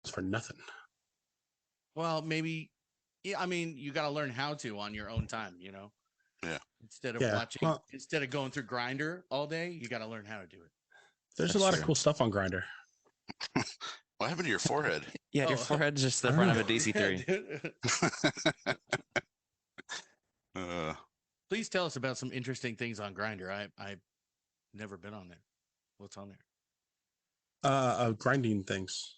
It's for nothing. Well, maybe. Yeah, I mean, you got to learn how to on your own time. Yeah. Instead of instead of going through Grinder all day, you got to learn how to do it. There's a lot of cool stuff on Grinder. What happened to your forehead? Yeah, your forehead's just the front of a DC-3. Please tell us about some interesting things on Grinder. I've never been on there. What's on there? Grinding things.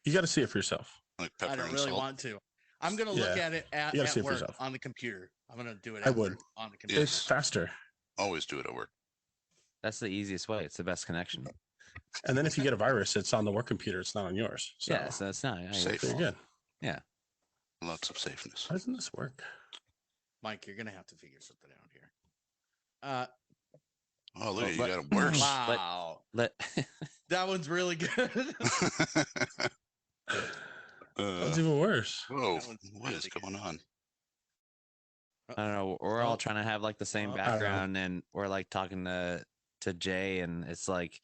You got to see it for yourself. Like pepper I don't and really salt? want to. I'm gonna look at it at work on the computer. I'm gonna do it. I would on the computer. It's faster. Always do it at work. That's the easiest way. It's the best connection. And then if you get a virus, it's on the work computer. It's not on yours. So. Yeah, so it's not safe. Very good. Yeah. Lots of safeness. How doesn't this work? Mike, you're gonna have to figure something out here. Oh, look, you got it worse. Wow. That one's really good. That's even worse. Whoa, what is going on? I don't know. We're all trying to have like the same background, and we're like talking to Jay, and it's like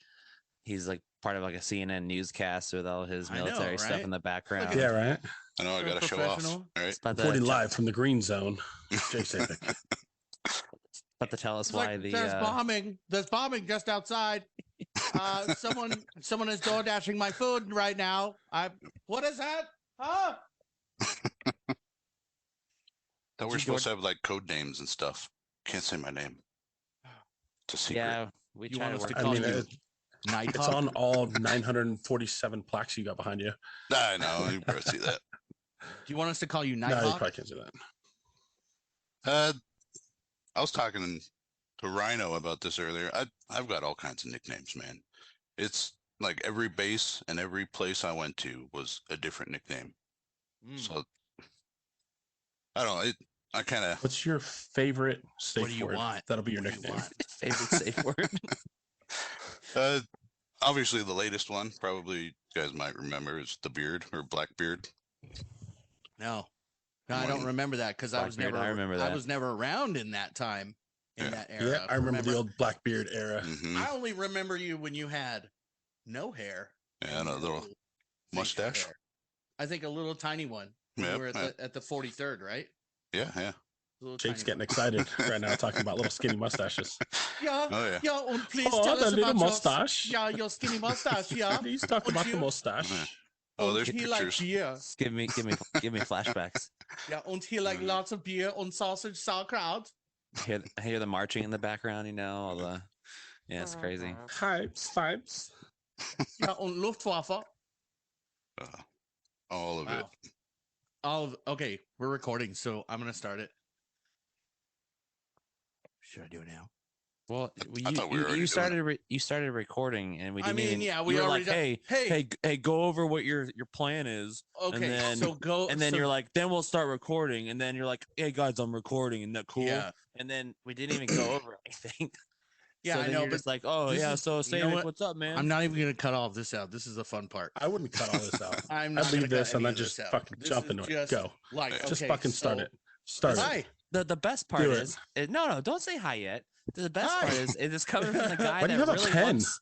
he's like part of like a CNN newscast with all his military stuff in the background. Yeah, right. I know I got to show off. All right. Reporting live from the green zone. Jay Sapik. But to tell us It's why like, the there's bombing just outside. Someone is door dashing my food right now. What is that? Huh? That we're supposed to have like code names and stuff. Can't say my name. It's a secret. Yeah, we You try want to us work. to call you Nighthawk? It's on all 947 plaques you got behind you. I know. You probably see that. Do you want us to call you No, you Nighthawk? probably can't do that. I was talking to Rhino about this earlier. I've got all kinds of nicknames, man. It's like every base and every place I went to was a different nickname. So I don't know. I kind of. What's your favorite safe What do you word? want? That'll be your What do you nickname. want? Favorite safe word. Obviously, the latest one, probably you guys might remember, is the beard or Blackbeard. No, I don't remember that because I was never. I remember that. I was never around in that time, in that era. Yeah, I remember the old Blackbeard era. Mm-hmm. I only remember you when you had no hair. Yeah, and a little mustache. Hair. I think a little tiny one. Yep, You were at the 43rd, right? Yeah, yeah. Jake's getting excited right now talking about little skinny mustaches. Yeah, Oh, yeah. yeah. And please Oh, tell the us little about mustache. your skinny mustache. Yeah. Please talk about the mustache. Oh, there's he like pictures. beer. Give me flashbacks. Yeah, and he like lots of beer and sausage sauerkraut. I hear the marching in the background. All the it's crazy. Pipes. Yeah, and Luftwaffe. All of it. Okay, we're recording, so I'm gonna start it. Should I do it now? Well, I thought we were already you doing started you started recording, and we I didn't mean, even. yeah, we you were already like, done- hey, go over what your plan is. Okay, and then, so go. And then so, you're like, then we'll start recording, and then you're like, hey guys, I'm recording, isn't that cool? Yeah. And then we didn't even go over anything. yeah, so I then know, you're but just like, oh this yeah, is- so you say know what? what's up, man? I'm not even gonna cut all of this out. This is the fun part. I wouldn't cut all this out. I'm not I'd gonna leave this cut and any then of this just out. fucking This jump is into it. just Go. Like, Just okay, fucking start so- it. Start it. Hi. The best part Do is no, don't say hi yet. The best Hi. part is it is coming from the guy Why do that you have a really pen? wants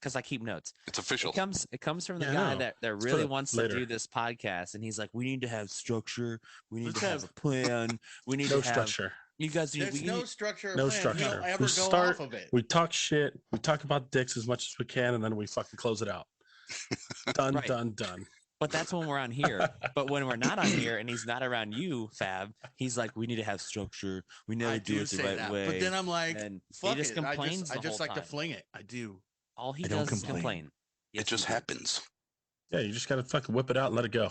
because I keep notes. It's official. It comes from the Yeah, I guy know. that It's for really the wants later. to do this podcast, and he's like, we need to have structure, we need Let's to have a plan, we need No to have structure. you guys need, There's we no need, structure. Or No plan. We structure. don't ever We go start- off of it. We talk shit. We talk about dicks as much as we can, and then we fucking close it out. Done, Right. done. but that's when we're on here. But when we're not on here and he's not around you, Fab, he's like, we need to have structure, we never I do do it the say right that, way. but then I'm like, and fuck he just it. complains I the just whole like to time. fling it. I do. All he I don't does is complain. complain. Yes, It just you do. happens. Yeah, you just gotta fucking whip it out and let it go.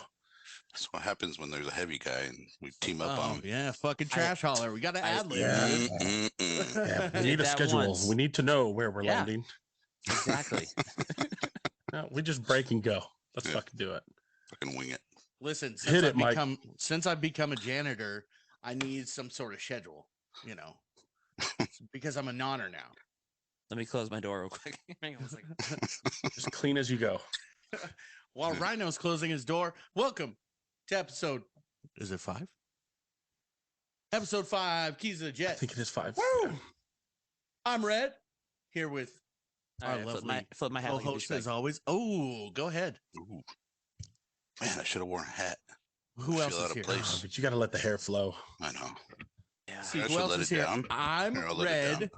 That's what happens when there's a heavy guy and we team up on him. Yeah, fucking trash hauler. We got to ad lib. Yeah. Mm-mm-mm. Yeah, we Did need a that schedule. once. We need to know where we're Yeah. landing. Exactly. No, we just break and go. Let's Yeah. fucking do it. Fucking wing it. Listen, Hit it, Mike. Since I've become a janitor, I need some sort of schedule, because I'm a nonner now. Let me close my door real quick. Hang on one second. Just clean as you go. While Rhino's closing his door, welcome to episode. Is it 5? Episode 5, Keys of the I Jet. think it is 5. Woo! I'm Red, here with All our right, lovely flip my hat like a co-host douchebag. as always. Oh, go ahead. Ooh. Man, I should have worn a hat. Who I else feel is out of here? place. But you got to let the hair flow. I know. Yeah. See, I who should else let is it here? down. I'm Here, I'll let it down. Red.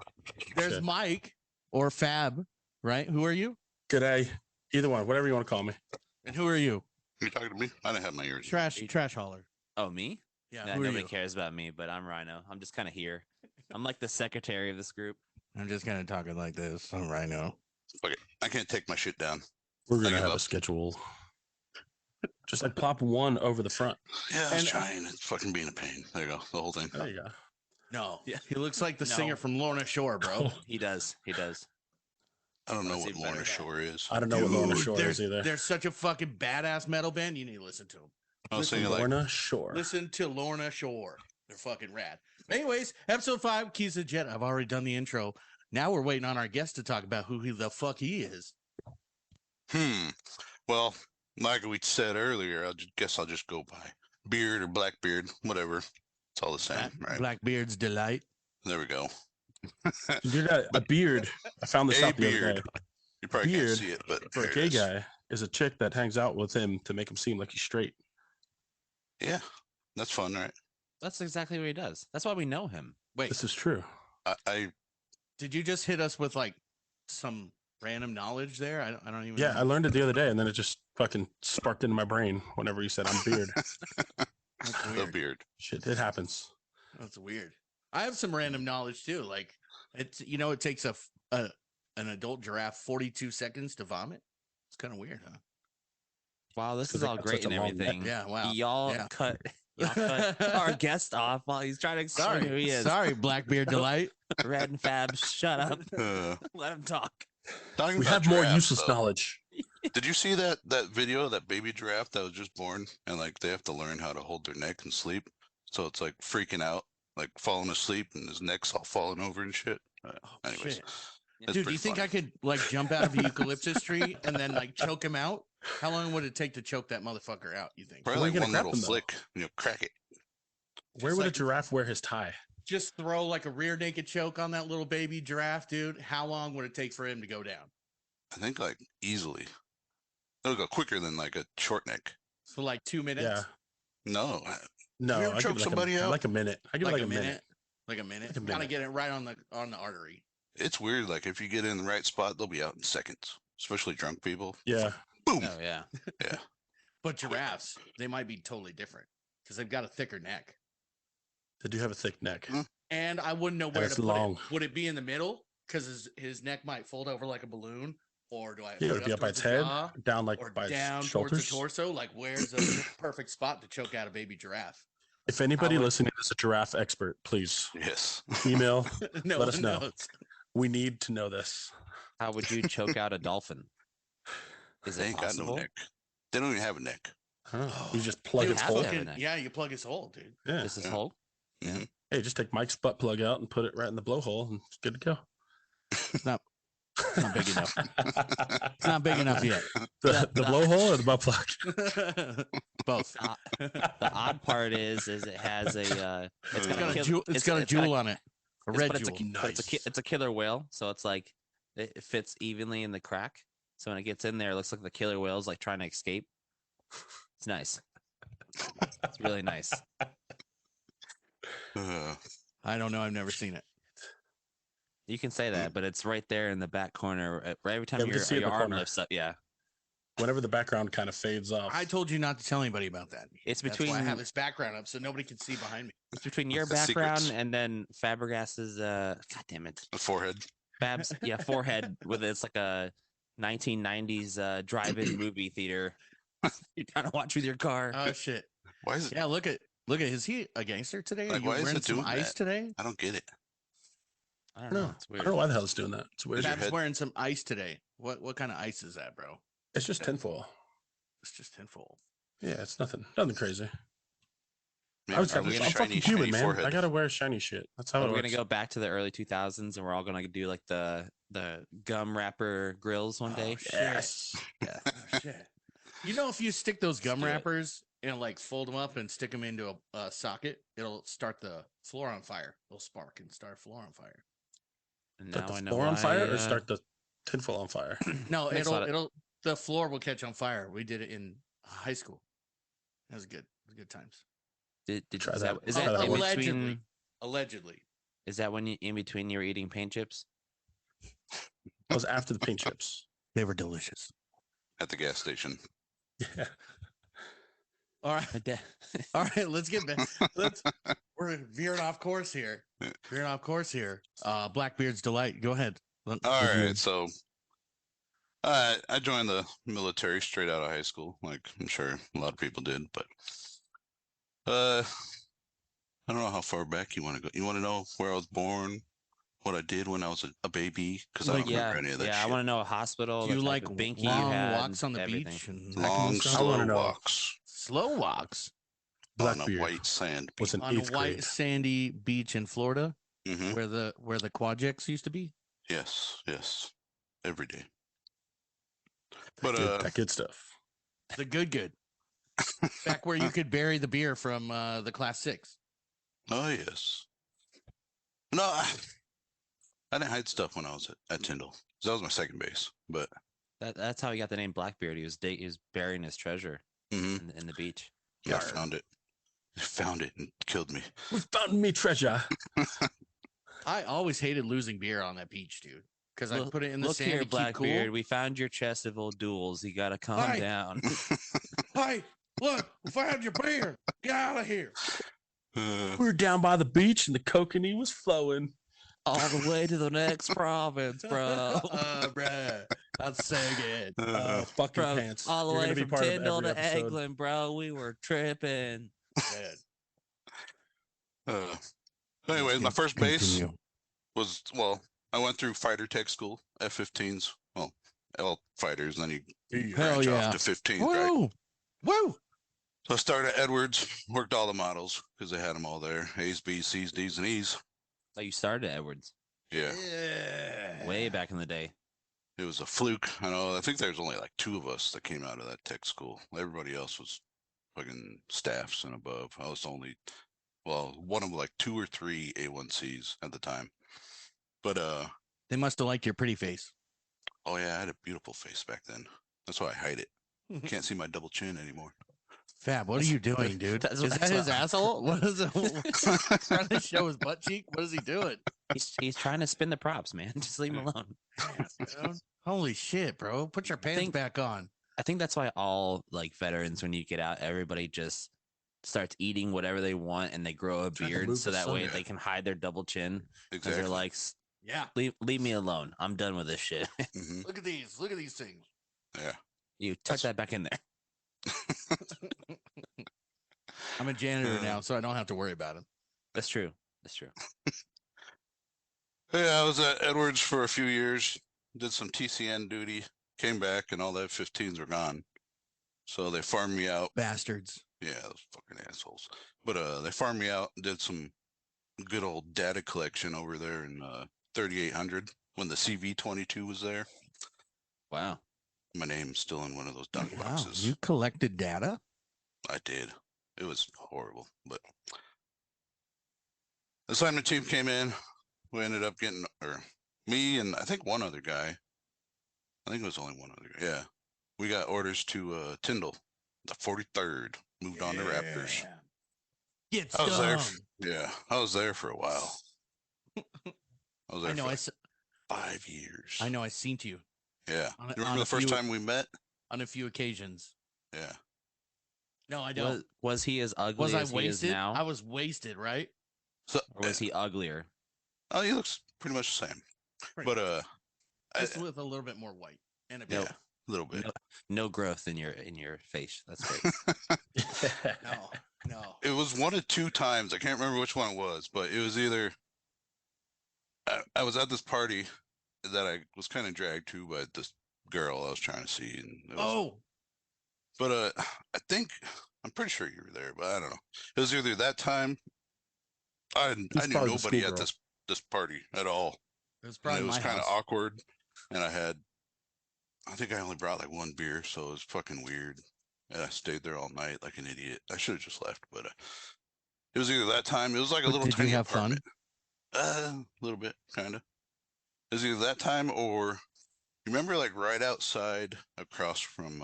There's Shit. Mike or Fab, right? Who are you? G'day. Either one, whatever you want to call me. And who are you? You talking to me? I didn't have my ears. Trash hauler. Oh, me? Yeah. Yeah, who are nobody you? cares about me, but I'm Rhino. I'm just kind of here. I'm like the secretary of this group. I'm just kind of talking like this. I'm Rhino. Okay, I can't take my shit down. We're I gonna give have up. a schedule. Just like plop one over the front. Yeah, I was And- trying. It's fucking being a pain. There you go. The whole thing. There you go. No. Yeah. He looks like the No. singer from Lorna Shore, bro. He does. He does. I don't know Let's what see better Lorna than Shore is. I don't know what Lorna Dude, Shore is either. They're such a fucking badass metal band. You need to listen to them. I was listen, thinking like, Lorna Shore. Listen to Lorna Shore. They're fucking rad. Anyways, episode 5, Keys to the Jet. I've already done the intro. Now we're waiting on our guest to talk about who the fuck he is. well, like we said earlier, guess I'll just go by Beard or Blackbeard, whatever. It's all the same, right? Blackbeard's Delight. There we go. You got a beard. I found this A out the other beard. day. You probably Beard can't see it, but For there a it gay is. guy, is a chick that hangs out with him to make him seem like he's straight. Yeah, that's fun, right? That's exactly what he does. That's why we know him. Wait, This is true. I did you just hit us with like some random knowledge there? I don't even Yeah, I know. learned it the other day, and then it just fucking sparked into my brain whenever you said I'm beard. That's the weird. beard. Shit, it happens. That's weird. I have some random knowledge too. Like it's it takes an adult giraffe 42 seconds to vomit. It's kind of weird, huh? Wow, this 'Cause is they all got great such and a long neck. everything. Yeah, wow. Y'all Yeah. cut our guest off while he's trying to explain who he is. Sorry, Blackbeard Delight. Red and Fab, shut up. Uh, Let him talk. talking We about have more giraffes, useless though. knowledge. Did you see that video of that baby giraffe that was just born and like they have to learn how to hold their neck and sleep? So it's like freaking out, like falling asleep and his neck's all falling over and shit. Anyways, Shit. it's Dude, do pretty you think funny. I could like jump out of a eucalyptus tree and then like choke him out? How long would it take to choke that motherfucker out, you think? Probably Where are you like gonna one grab little them, though? flick and you'll crack it. Where Just would a like- giraffe wear his tie? Just throw like a rear naked choke on that little baby giraffe, dude. How long would it take for him to go down? I think like easily. It'll go quicker than like a short neck. So like 2 minutes? Yeah. No, No, You ever I choke give it somebody like out? like a minute. I give it Like like a minute? Like a Like minute? a Kind of minute. get it right on the artery. it's weird. Like if you get in the right spot, they'll be out in seconds. Especially drunk people. Yeah. Boom. Oh yeah. But giraffes, they might be totally different because they've got a thicker neck. They do have a thick neck. Mm. And I wouldn't know where it's to put long. it. Would it be in the middle? Because his neck might fold over like a balloon, or do I? Yeah, put would it be up by towards its the head, jaw, down like or by down its towards the shoulders. torso? Like, where's the perfect spot to choke out a baby giraffe? If anybody How would- listening is a giraffe expert, please Yes. email. No Let us one know. knows. We need to know this. How would you choke out a dolphin? Is They it ain't got no possible? neck. They don't even have a neck. Oh, you just plug Dude, its have to hole. have a fucking- neck. yeah, you plug his hole, dude. Yeah. This is Yeah. whole. Mhm. Hey, just take Mike's butt plug out and put it right in the blowhole, and it's good to go. It's not big enough. It's not big enough yet. The blowhole or the butt plug? Both. The odd part is it has a It's It's got got a a jewel. It's got a jewel on it. A red but it's jewel. but it's a killer whale, so it's like it fits evenly in the crack. So when it gets in there, it looks like the killer whale's like trying to escape. It's nice. It's really nice. I don't know. I've never seen it. You can say that, but it's right there in the back corner. Right every time Yeah, we can see it in your the arm corner. lifts up. Yeah, Whenever the background kind of fades off. I told you not to tell anybody about that. it's That's why I between have this background up so nobody can see behind me. it's between your The background secrets. and then Fabregas's. God damn it, The forehead. Fab's forehead with it's like a 1990s drive-in movie theater. You're trying to watch with your car. Oh shit! Why is it? Yeah, look at is he a gangster today? Are Like, you why is wearing it some doing ice that? today? I don't get it. I don't No, know. It's I weird. don't know why the hell it's doing that. It's weird. Is your Bab's head- wearing some ice today. What kind of ice is that, bro? It's just tinfoil. It's just tinfoil. Yeah, it's nothing crazy. Maybe I was, have I'm a fucking shiny, human, shiny man. forehead. I gotta wear shiny shit. That's how Are it we works. gonna go back to the early 2000s and we're all gonna do like the gum wrapper grills one day? Oh, shit. Yes. Yeah. Oh, shit. You know, if you stick those gum do it. wrappers and like fold them up and stick them into a socket, it'll start the floor on fire. It'll spark and start a floor on fire. And Start now I the know floor on why, fire or start the tinfoil on fire? No, Makes a lot of- the floor will catch on fire. We did it in high school. That was good. It was good times. Did Try is that. is Try that that in one. between? Allegedly. Is that when you in between you were eating paint chips? That was after the paint chips. They were delicious. At the gas station. Yeah. All right. My dad- All right. Let's get back. We're veering off course here. Blackbeard's Delight. Go ahead. All Would you- right, so I joined the military straight out of high school, like I'm sure a lot of people did, but I don't know how far back you want to go. You want to know where I was born, what I did when I was a baby? Because I Like, don't remember any of that yeah, I shit. want to know a hospital. Do you the type like of binky you long had, walks on the everything. beach and that kind Long, of stuff? I wanna slow know. walks Slow walks on a Blackbeard white sand was beach. an on a 8th white grade. sandy beach in Florida, Hmm. where the Quadjects used to be. Yes, every day. That But good, that good stuff. The good. Back where you could bury the beer from the Class 6. oh yes. No, I didn't hide stuff when I was at Tyndall. That was my second base, but That's how he got the name Blackbeard. He was burying his treasure mhm, in the beach. I Yarr. found it. I found it and killed me. We found me treasure. I always hated losing beer on that beach, dude, because I Look- put it in the Look sand here, to keep Blackbeard. cool. We found your chest of old duels. You gotta calm Hi. down. Hey, look, we found your beer. Get out of here. Uh, We were down by the beach and the kokanee was flowing. All the way to the next province, bro. Bruh, that's so good. Fucking From pants. all the You're way gonna be from part of Tyndall every to episode. Eglin, bro. We were tripping. Good. anyways, my first base Continue. was, well, I went through fighter tech school, F-15s. Well, L fighters, and then you Hell branch yeah. off to 15, right? Woo! Woo! So I started at Edwards, worked all the models because they had them all there. A's, B's, C's, D's, and E's. Like you started at Edwards Yeah, Yeah. way back in the day. it was a fluke. I think there's only like 2 of us that came out of that tech school. Everybody else was fucking staffs and above. I was only, well, one of like 2 or 3 A1Cs at the time. But They must have liked your pretty face. oh yeah, I had a beautiful face back then. That's why I hide it. Can't see my double chin anymore. Fab, what are you doing, dude? That's- Is that's that his what- asshole? What is it? Trying to show his butt cheek? What is he doing? He's trying to spin the props, man. Just leave him alone. Dude. Holy shit, bro. Put your pants think- back on. I think that's why all like veterans, when you get out, everybody just starts eating whatever they want and they grow a Trying to beard move so the that sun. way Yeah. they can hide their double chin. Because Exactly. they're like, Yeah. leave me alone. I'm done with this shit. Mhm. Look at these. Look at these things. Yeah. You tuck that back in there. I'm a janitor Uh. now, so I don't have to worry about him. That's true. That's true. Yeah, I was at Edwards for a few years, did some TCN duty, came back, and all the F-15s were gone. So they farmed me out. Bastards. Yeah, those fucking assholes. But they farmed me out and did some good old data collection over there in 3800 when the CV-22 was there. Wow. My name's still in one of those duck Wow. boxes. You collected data? I did. It was horrible, but assignment team came in. We ended up getting, or me and I think one other guy. I think it was only one other guy. Yeah, we got orders to Tyndall, the 43rd. Moved on to Raptors. Get I was there. stung. Yeah, I was there for a while. I was there I know. for I, like s- 5 years. I know. I seen to you Yeah. On a- You on remember a the first few- time we met? on a few occasions. Yeah. No, I don't. Was he as ugly Was I as he is wasted? now? I was wasted, right? So Or was he uglier? oh, he looks pretty much the same. Pretty But I- Just with a little bit more white and a yeah, bit. a little bit. No growth in your face. That's great. No, no. It was 1 of 2 times. I can't remember which one it was, but it was either I was at this party that I was kind of dragged to by this girl I was trying to see, and it was, Oh, but I think I'm pretty sure you were there, but I don't know. It was either that time. I knew probably the nobody at schoolgirl. this party at all. it was And probably it was my kind of house. awkward, and I think I only brought like 1 beer, so it was fucking weird. And I stayed there all night like an idiot. I should have just left, but it was either that time. It was like a But little did you tiny have fun? apartment. A little bit, kind of. It was either that time or remember, like right outside, across from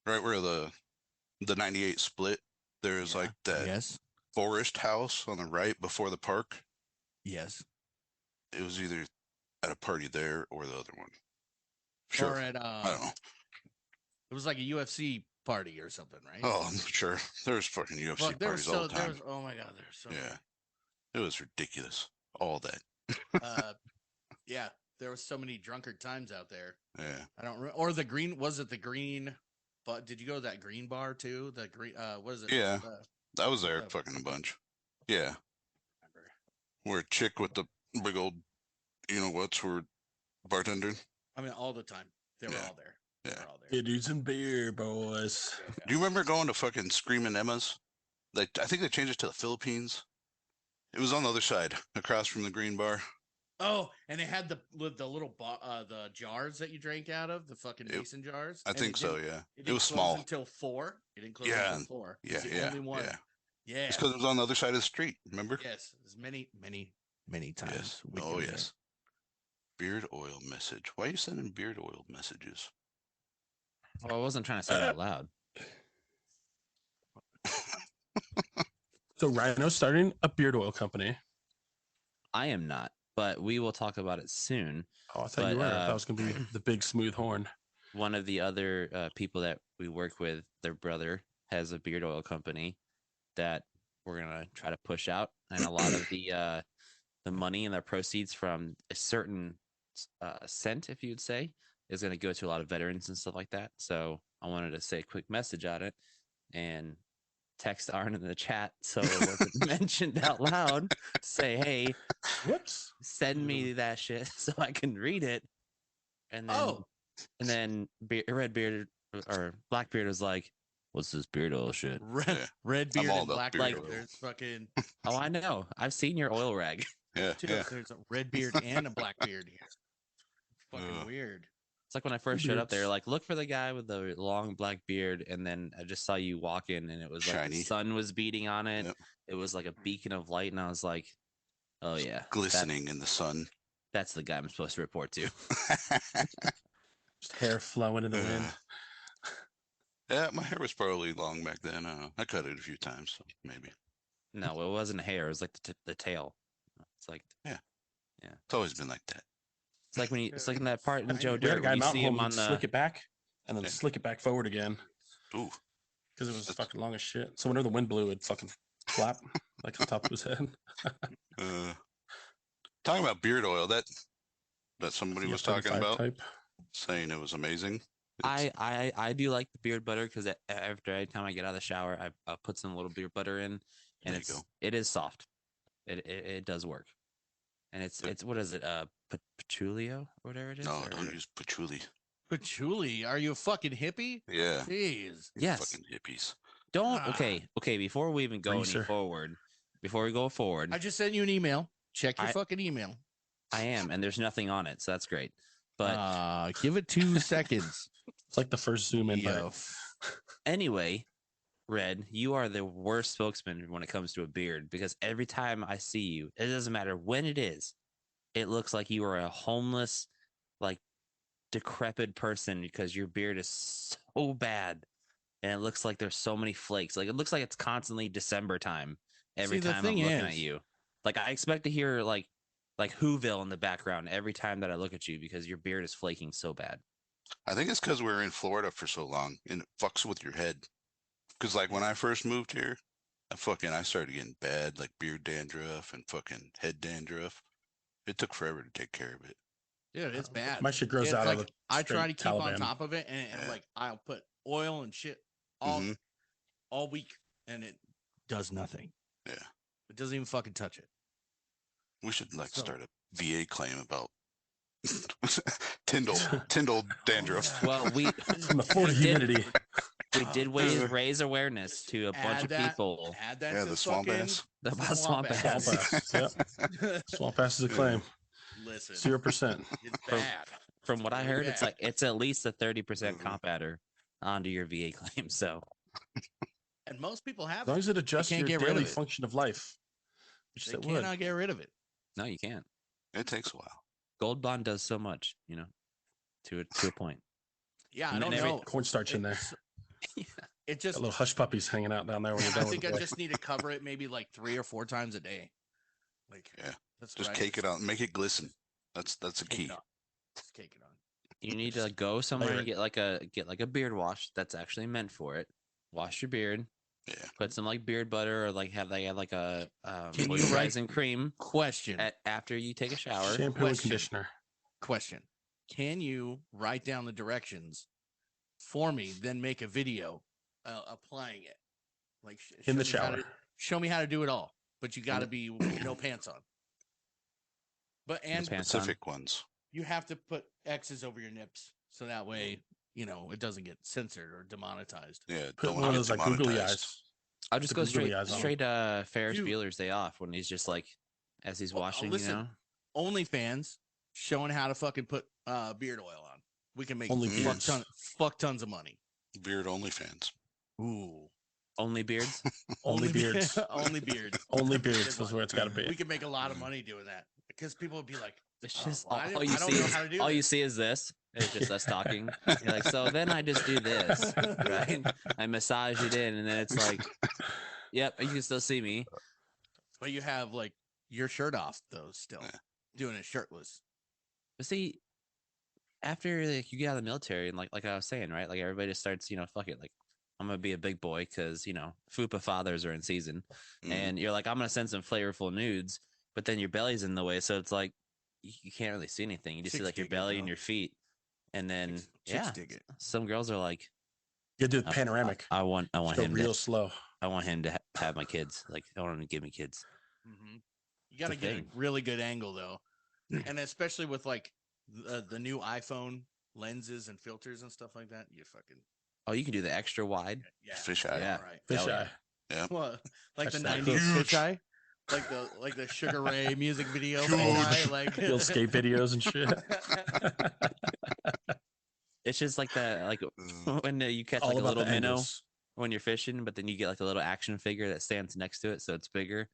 right where the the 98 split, there's like that Yes. forest house on the right before the park. Yes. It was either at a party there or the other one. Sure. Or at I don't know. it was like a UFC party or something, right? Oh, I'm sure. There's fucking UFC Well, there parties was all the there time. was, oh my god, there's so Yeah. It was ridiculous. All that. yeah, there was so many drunkard times out there. Yeah. I don't remember. Or the green, was it the green? But did you go to that green bar too? The green, what is it? Yeah. I was there Oh. fucking a bunch. Yeah. Where a chick with the big old, what's were bartending. I mean, all the time. They were Yeah. all there. They Yeah. were all there. Get you some beer, boys. Do you remember going to fucking Screamin' Emma's? I think they changed it to the Philippines. It was on the other side, across from the green bar. Oh, and they had the little the jars that you drank out of, the fucking mason jars. I and think it so, didn't- yeah. It, It was didn't close small. until 4. It didn't close Yeah, until 4. Yeah, It's the yeah, only one. yeah. Yeah. It's because it was on the other side of the street, remember? Yes. There's many times. Yes. we Oh, can say. yes. Beard oil message. Why are you sending beard oil messages? Well, I wasn't trying to say it out loud. So Rhino's starting a beard oil company. I am not, but we will talk about it soon. Oh, I thought you But, were. I thought it was gonna be the big smooth horn. One of the other people that we work with, their brother has a beard oil company that we're gonna try to push out, and a lot of the money and the proceeds from a certain scent, if you'd say, is going to go to a lot of veterans and stuff like that. So I wanted to say a quick message on it and text Arn in the chat so it wasn't mentioned out loud. Say, hey, Whoops. send me that shit so I can read it. And then Redbeard or Blackbeard was like, "What's this beard oil shit?" Red beard all and about black beard beard. oil. There's fucking Oh, I know. I've seen your oil rag. Yeah, Dude, yeah. there's a red beard and a black beard here. Fucking Ugh. weird. It's like when I first showed up there, Beards. like, look for the guy with the long black beard, and then I just saw you walk in, and it was like the Shiny. sun was beating on it. Yep. It was like a beacon of light, and I was like, "Oh yeah, Glistening in the sun. that's the guy I'm supposed to report to." Just hair flowing in the wind. Yeah, my hair was probably long back then. I cut it a few times, so maybe. No, it wasn't hair. It was like the tail. It's like It's always been like that. it's like when you it's like in that part in We Joe had a Dirt guy when you mountain see him home on and the. slick it back and then Yeah. slick it back forward again Ooh, because it was That's- fucking long as shit. So whenever the wind blew, it'd fucking flap like on top of his head. talking about beard oil, that somebody The was talking F-35 about, type. saying it was amazing. It's- I do like the beard butter because every time I get out of the shower, I put some little beard butter in, and There you go. it is soft. It does work, and it's what is it? Patchoulio or whatever it is. no, or- don't use patchouli. Patchouli, are you a fucking hippie? Yeah, Jeez. Yes. fucking hippies. Don't. Ah. Okay. Before we even go Greaser. any forward, before we go forward, I just sent you an email. Check your I- fucking email. I am, and there's nothing on it, so that's great. But Give it 2 seconds. It's like the first Zoom invite. Yo. anyway, Red, you are the worst spokesman when it comes to a beard because every time I see you, it doesn't matter when it is, it looks like you are a homeless, like decrepit person because your beard is so bad. And it looks like there's so many flakes. Like it looks like it's constantly December time every See, the time I'm thing looking at is- you. Like I expect to hear like Whoville in the background every time that I look at you because your beard is flaking so bad. I think it's because we were in Florida for so long, and it fucks with your head. Because like when I first moved here, I started getting bad like beard dandruff and fucking head dandruff. It took forever to take care of it. Dude, it's bad. My shit grows It's out like, of the I try to straight keep on Taliban. top of it, and Yeah. like I'll put oil and shit all Mhm. all week, and it does nothing. Yeah. It doesn't even fucking touch it. We should like So- start a VA claim about Tyndall dandruff. Well, we From the Florida we did- humidity. we did raise awareness to a bunch Add of that- people Add that Yeah, to the swamp fucking ass. about swamp swamp ass. Swamp ass. ass. Yep. Swamp ass is a claim. Listen, 0%. it's bad. From what I Very heard, it's bad. like it's at least a 30% Mhm. comp adder onto your VA claim. So And most people have As long it. as it adjusts can't your get rid of daily it. function of life. Which They it would. cannot get rid of it. no, you can't. It takes a while. Gold Bond does so much, to a point. Yeah, I And don't then every- know. Cornstarch in there. It's- It just Got little hush puppies hanging out down there when you're I done with think the I boy. just need to cover it maybe like 3 or 4 times a day. Like Yeah. that's Just what I cake it just- on, make it glisten. That's the cake key. it on. Just cake it on. You need to go somewhere layer and get like a beard wash that's actually meant for it. Wash your beard. Yeah. Put some like beard butter or like have like a Can you write- moisturizing cream Question. after you take a shower. Shampoo and Question. conditioner. Question. Can you write down the directions for me, then make a video applying it? Like In the show me how to- shower. show me how to do it all, but you got to be no pants on. But and pants on. Specific ones. you have to put X's over your nips so that way it doesn't get censored or demonetized. Yeah. Put don't one of get those like googly demonetized. eyes. I'll just the go googly straight eyes on. straight Ferris Dude. Bueller's Day Off when he's just like as he's Well, washing, listen. OnlyFans showing how to fucking put beard oil on. We can make Only beards. fuck tons of money. Beard only fans. Ooh. Only beards. Only be- beards. only beards. Only Good beards is one. where it's got to be. We could make a lot of money doing that because people would be like, It's "Oh, just well, all I you don't see know is how to do all you this." see is this. It's just us talking. You're like, so then I just do this, right? I massage it in, and then it's like, yep, you can still see me. But you have like your shirt off though, still Yeah. doing it shirtless. But see, after like you get out of the military, and like I was saying, right? Like everybody just starts, fuck it, like I'm gonna be a big boy because FUPA fathers are in season, Mm. and you're like, I'm gonna send some flavorful nudes, but then your belly's in the way, so it's like you can't really see anything. You just see Chicks like your dig it, belly though. and your feet, and then Chicks yeah, dig it. some girls are like, You do it I- panoramic. I want Go him real to, slow. I want him to have my kids. Like I want him to give me kids. Mm-hmm. You got to a get a thing. really good angle though, and especially with like the new iPhone lenses and filters and stuff like that. You fucking Oh, you can do the extra wide. yeah, Fisheye. Yeah. right. Fish Hell yeah. eye. Well, like the That's '90s huge. fisheye, like the Sugar Ray music video Huge. fisheye, like Little skate videos and shit. It's just like that, like Mm. when you catch All like a about little the minnow angles. when you're fishing, but then you get like a little action figure that stands next to it, so it's bigger,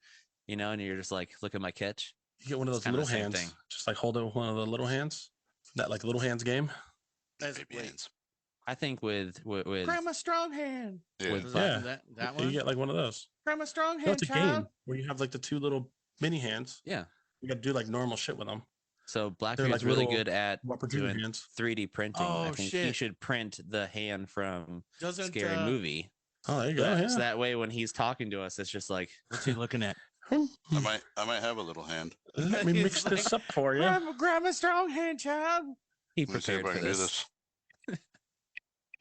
and you're just like, look at my catch. You get one of It's those kinda little the same hands. thing. Just like hold it with one of the little hands. That like little hands game. That's- Baby wait. hands. I think with Grandma Strong Hand. Yeah. with Was Yeah. that You one. get like one of those. Grandma Strong No, Hand, it's a child. game where you have like the two little mini hands. yeah, You got to do like normal shit with them. so They're Blackbeard's like really little good at Whopper Junior doing hands. 3D printing. I Oh, think he shit. should print the hand from Doesn't Scary Movie. Oh, there you go. So Yeah. that way, when he's talking to us, it's just like, What's he looking at? I might have a little hand. Let me mix It's this like, up for you. Grandma Strong Hand, child. he Let me see if prepared I for can do this. this.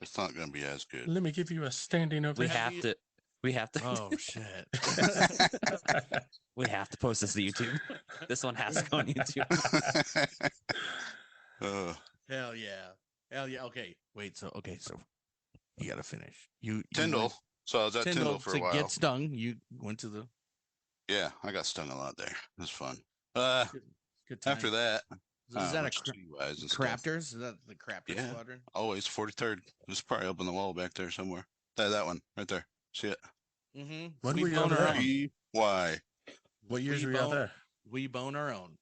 It's not going to be as good. Let me give you a standing We ovation. Have have you- to. We have to. Oh shit. We have to post this to YouTube. This one has to go on YouTube. Uh, Hell yeah. Hell yeah. Okay. Wait. So you gotta finish. You Tyndall. went- So I was at Tyndall for a to while. get stung. You went to the Yeah, I got stung a lot there. It was fun. good time. After that, is that a wise and stuff. Crafters? Is that the Crafter Yeah. Squadron? Always 43rd. It's probably up on the wall back there somewhere. That one right there. See it? Mm-hmm. When we were you bone over our there? own. Why? What years We were you out bone- there? We bone our own.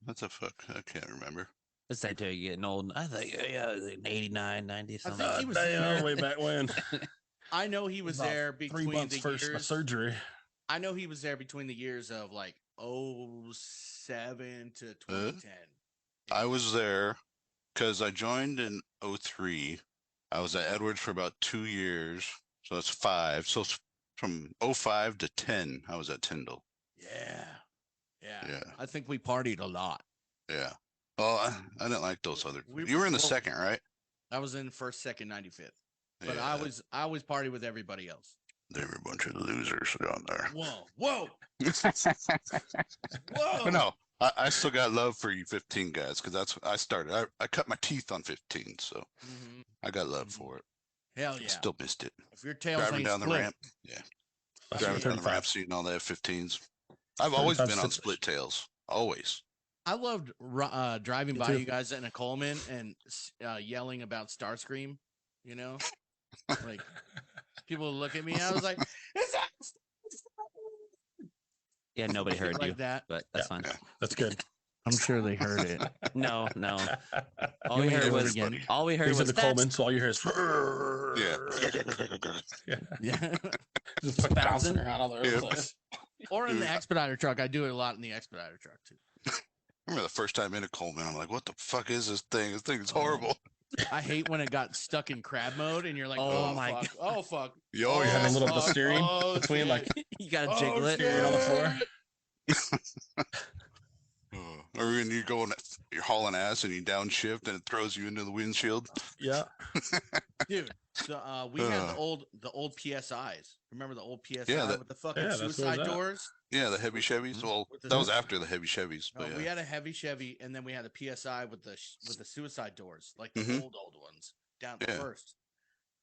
What the fuck? I can't remember. Let's say to you getting old. I think yeah, like 89, 90 something. think he was damn, there. way back when. I know he was About there 3 between months the first my years. surgery. I know he was there between the years of like 07 to 2010. I was there because I joined in 03. I was at Edwards for about 2 years. So that's 5. So it's from 05 to 10, I was at Tyndall. Yeah. Yeah. I think we partied a lot. Yeah. Oh, I didn't like those other. We- You were in the well- second, right? I was in first, second, 95th. But Yeah, I always party with everybody else. They were a bunch of losers down there. Whoa. But no, I still got love for you 15 guys because that's I started. I cut my teeth on 15, so Mhm. I got love for it. Hell yeah. Still missed it. If your tails Driving ain't down the split, ramp. Last Driving year, down the ramp, 35. seeing all that 15s. I've always 35 been on stitches. split tails. Always. I loved driving Me by too. you guys in a Coleman and yelling about Starscream. You know, like people would look at me. I was like, "Is that Yeah, nobody heard like you, that?" but that's Yeah. fine. Yeah. That's good. I'm sure they heard it. No. All You we ain't heard heard was it again. all we heard These are was the that's Coleman, so all you hear is Yeah. Yeah. just bouncing 1,000. around all over the Yep. place. Or in the expediter truck. I do it a lot in the expediter truck too. I remember the first time in a Coleman, I'm like, what the fuck is this thing? This thing is Oh. horrible. I hate when it got stuck in crab mode and you're like, Oh oh, my fuck. Oh, fuck. Yo, Oh, You have a little fuck. steering Oh, between, shit. like, you gotta Oh, jiggle it. shit. on the floor. Or when you're going, you're hauling ass and you downshift and it throws you into the windshield. Dude, we had Uh. the old PSIs. Remember the old PSI Yeah, with the fucking Yeah, that's what suicide was that. doors? Yeah, the heavy Chevys. Well, With the- that was after the heavy Chevys. No, But we yeah. had a heavy Chevy, and then we had a PSI with the suicide doors, like the Mhm. old ones, down Yeah. first.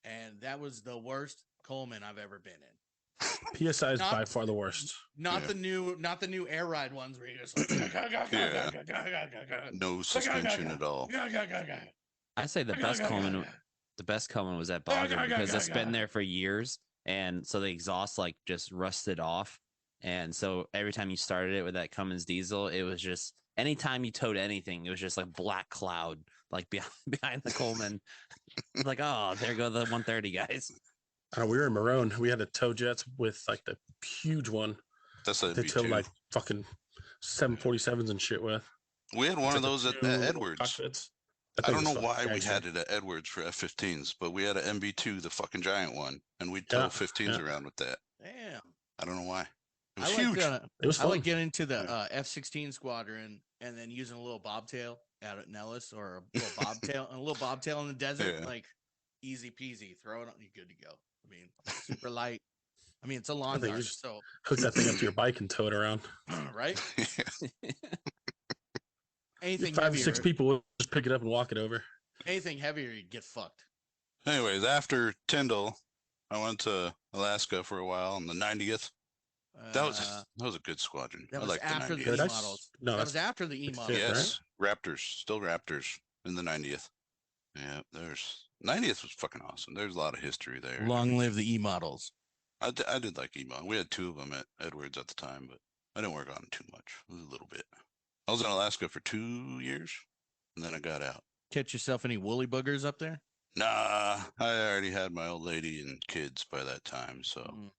And that was the worst Coleman I've ever been in. PSI is Not- by far the worst. Not Yeah. not the new air ride ones where you just like, No suspension at all. I say the best Coleman was at Bogger because it's been there for years, and so the exhaust like just rusted off, and so every time you started it with that Cummins diesel, it was just anytime you towed anything, it was just like black cloud like behind the Coleman. Like, oh, there go the 130 guys. We were in Marone. We had a tow jets with like the huge one. That's a They towed V2. like fucking 747s and shit with. We had one It's of like those the at two Edwards. cockpits. That I thing don't was know why fucking we gangster. had it at Edwards for F-15s, but we had an MB2, the fucking giant one, and we'd tow Yeah, 15s yeah. around with that. Damn. I don't know why. It was I huge. It was I fun. like getting into the F-16 squadron and then using a little bobtail out at Nellis or a little bobtail in the desert, Yeah. like easy peasy. Throw it on, you're good to go. I mean, super light. I mean, it's a lawn think you dart, just- so Hook that thing up to your bike and tow it around. right? Yeah. Anything 5 or heavier, 6 people will just pick it up and walk it over. anything heavier, you get fucked. Anyways, after Tyndall, I went to Alaska for a while on the 90th. That was a good squadron. that I was like the after the 90th. E That's- models. no, that that's was after the E 65th, models. right? Yes, Raptors, still Raptors in the 90th. Yeah, there's 90th was fucking awesome. There's a lot of history there. Long live the E models. I did like emo. We had 2 of them at Edwards at the time, but I didn't work on them too much. It was a little bit. I was in Alaska for 2 years, and then I got out. Catch yourself any woolly boogers up there? Nah, I already had my old lady and kids by that time, so Mm.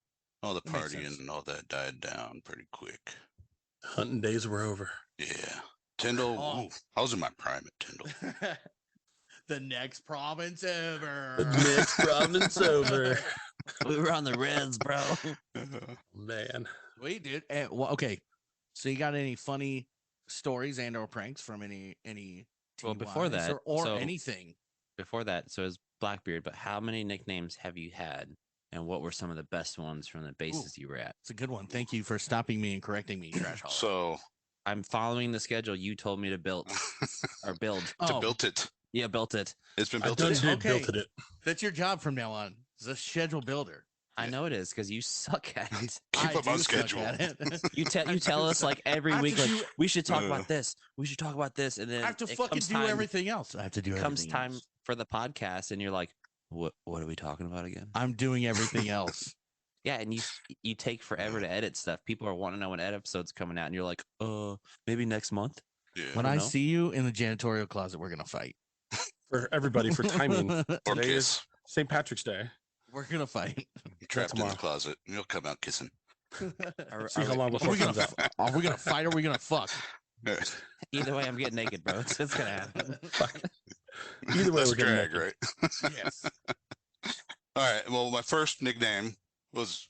all the That makes partying sense. and all that died down pretty quick. Hunting days were over. Yeah, Tyndall. Oh. Ooh, I was in my prime at Tyndall. The next province ever. The next province over. We were on the Reds, bro. Man. Wait, dude. Okay. So you got any funny stories and or pranks from any Well, before TYs that, or so- anything? Before that, so it's Blackbeard, but how many nicknames have you had, and what were some of the best ones from the bases you were at? It's a good one. Thank you for stopping me and correcting me, Trash Hall. So I'm following the schedule you told me to build or build. to built it. Yeah, built it. It's been I built. done It. did Okay. built it. That's your job from now on. It's a schedule builder. I Yeah. know it is because you suck at it. Keep I up on do suck schedule. at it. You I tell do us suck. like every I have week, to like do- we should talk Uh. about this. We should talk about this, and then I have to it fucking comes do time- everything else. I have to do Comes everything time else. for the podcast, and you're like, "What? What are we talking about again?" I'm doing everything else. Yeah, and you take forever to edit stuff. People are wanting to know when episode's coming out, and you're like, maybe next month." Yeah. When don't I know. see you in the janitorial closet, we're gonna fight. For everybody for timing. Or Today kiss. is St. Patrick's Day. We're gonna fight. Trapped in the tomorrow. closet. You'll come out kissing. Are- See are how we- long Are before we it gonna comes out. are we gonna fight or are we gonna fuck? Either way, I'm getting naked, bro. It's gonna happen. Fuck. Either way, That's we're getting drag, naked. right? Yes. All right. Well, my first nickname was,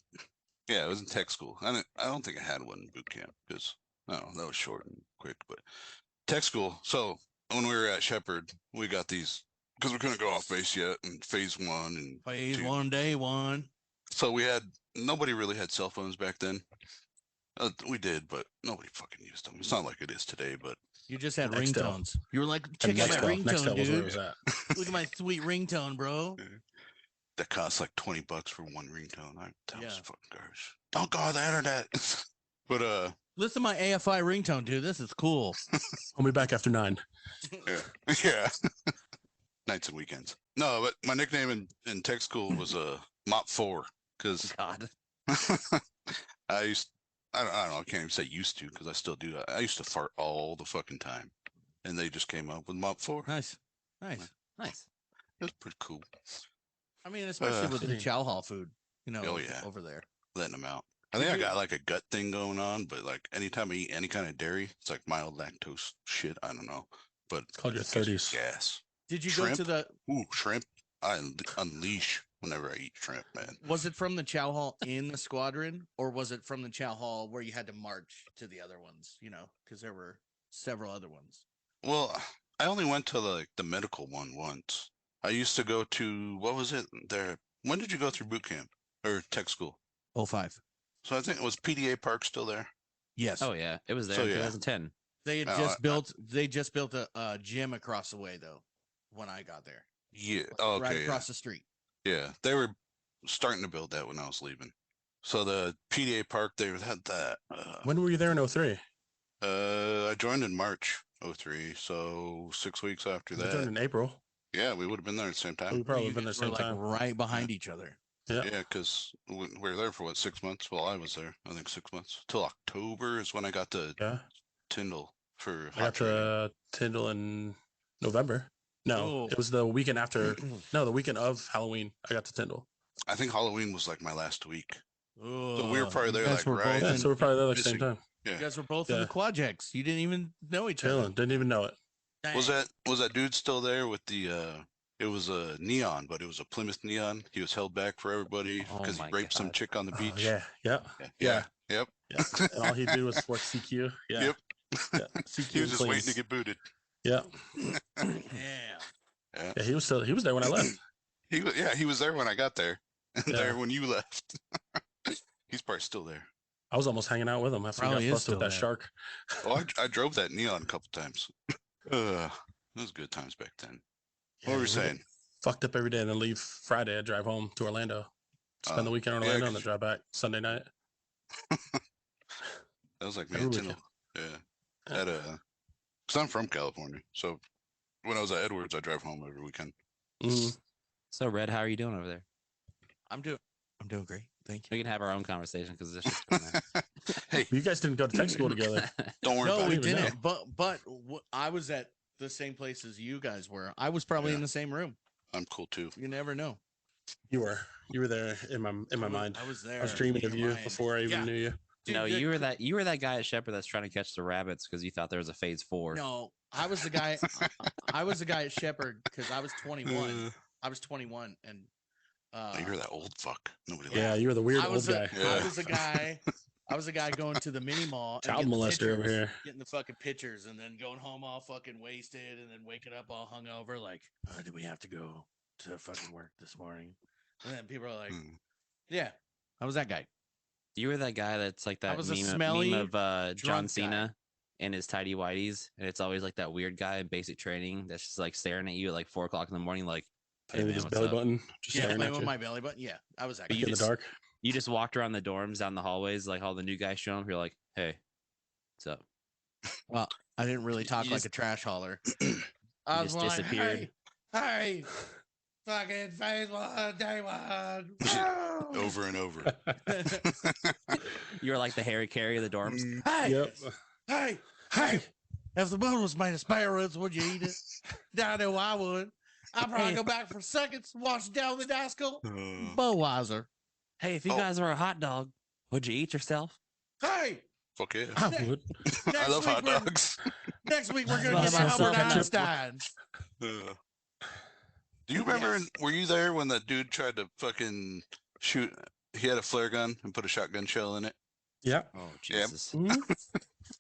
it was in tech school. I don't think I had one in boot camp because that was short and quick. But tech school. So when we were at Shepherd, we got these because we couldn't go off base yet in phase 1 and Phase Dude. 1, day 1. so nobody really had cell phones back then. We did, but nobody fucking used them. It's not like it is today, but You just had Nextel. ringtones. You were like, And check out my Nextel ringtone, was where it dude. was at. Look at my sweet ringtone, bro. that costs like $20 for one ringtone. That was Yeah. fucking garbage. Don't go on the internet. But Listen to my AFI ringtone, dude. This is cool. I'll be back after 9. yeah. Nights and weekends. No, but my nickname in tech school was Mop 4 because God, I don't know. I can't even say used to because I still do. I used to fart all the fucking time, and they just came up with Mop 4. Nice, nice. Nice. It was pretty cool. I mean, especially with the Dang. chow hall food, Oh, yeah. over there. Letting them out. I think I got like a gut thing going on, but like anytime I eat any kind of dairy, it's like mild lactose shit. I don't know, but It's called your it gives me 30s. gas. Did you go Shrimp? to the? Ooh, shrimp! I unleash whenever I eat shrimp, man. Was it from the chow hall in the squadron, or was it from the chow hall where you had to march to the other ones? Because there were several other ones. Well, I only went to like the medical one once. I used to go to what was it there? When did you go through boot camp or tech school? 05. So I think it was PDA Park still there. Yes. Oh yeah, it was there So, in yeah. 2010. They had No, just built. They just built a gym across the way though. When I got there, Yeah. like, Oh, right okay. across the street. Yeah. They were starting to build that when I was leaving. So the PDA Park they had that. When were you there in 03? I joined in March 03, so 6 weeks after You joined that. in April. Yeah, we would have been there at the same We time. probably You been there guys were same like time. right behind each other. Yeah. Yeah, because we were there for what 6 months? Well, I was there. I think 6 months till October is when I got to Yeah. Tyndall for I got hot training. to Tyndall in November. No, Oh. it was the weekend after. No, the weekend of Halloween. I got to Tyndall. I think Halloween was like my last week. So we were probably there, like, right Yeah, And so we're probably there like same missing. time. You Yeah. guys were both in Yeah. the Quadjects. You didn't even know each other. Chilling. Didn't even know it. Was that dude still there with the it was a neon, but it was a Plymouth neon. He was held back for everybody Oh because he my raped some God. chick on the Oh, beach. yeah. Yeah. Yeah. Yep. Yeah. And all he did was work CQ. Yeah. Yep. Yeah. CQ He was just waiting to cleans. get booted. Yeah. Yeah. Yeah. Yeah. He was there when I left. He was there when I got there. And Yeah. there when you left. He's probably still there. I was almost hanging out with him after Probably he is got busted with still that there. shark. Oh, I drove that neon a couple times. It was good times back then. What were we we saying? Fucked up every day and then leave Friday. I drive home to Orlando. Spend the weekend in yeah, Orlando and 'cause- then drive back Sunday night. That was like me Every and weekend. Tyndall. Yeah. Because I'm from California. So when I was at Edwards, I drive home every weekend. Mhm. So Red, how are you doing over there? I'm doing great. Thank We you. can have our own conversation because this is fun, man. Hey, You guys didn't go to tech school together. don't worry No, about we it. even didn't. But I was at the same place as you guys were. I was probably Yeah. in the same room. I'm cool too. You never know. You were there in my mind. I was there. I was dreaming in of your you mind. before I even Yeah. knew you. Dude, No, the you were that guy at Shepherd that's trying to catch the rabbits because you thought there was a phase 4. No, I was the guy. I was the guy at Shepherd because I was 21. I was 21, and You're that old fuck. Nobody Yeah, likes you were the weird I was old a, guy. Yeah. I was a guy. I was a guy going to the mini mall, and Child getting the molester over pictures, here. getting the fucking pictures, and then going home all fucking wasted, and then waking up all hungover. Like, do we have to go to fucking work this morning? And then people are like, Hmm. "Yeah, I was that guy." You were that guy that's like that was a meme, smelly, of John drunk guy. Cena and his tidy whities, and it's always like that weird guy in basic training that's just like staring at you at like 4 o'clock in the morning, like, hey, Playing with man, his what's belly up? button, just Yeah, staring playing at with you my belly button. Yeah, I was that guy. You in the just- dark. You just walked around the dorms down the hallways, like all the new guys show up. You're like, hey, what's up? Well, I didn't really You talk like just- a trash hauler. I was just like, disappeared. Hey, fucking phase 1, day 1. over and over. You were like the Harry Carey of the dorms. Hey, Yep. hey, Hey, if the bone was made of spare ribs, would you eat it? I know I would. I'd probably Hey. go back for seconds, wash down the Dasco. Uh, Budweiser. Hey, if you Oh. guys were a hot dog, would you eat yourself? Hey, fuck yeah. I would. I next love week hot we're- dogs. next week we're gonna Love get to myself Albert a chip. Einstein. Do you remember? Yes. Were you there when that dude tried to fucking shoot? He had a flare gun and put a shotgun shell in it. Yeah. Oh, Yeah. Jesus. Mhm.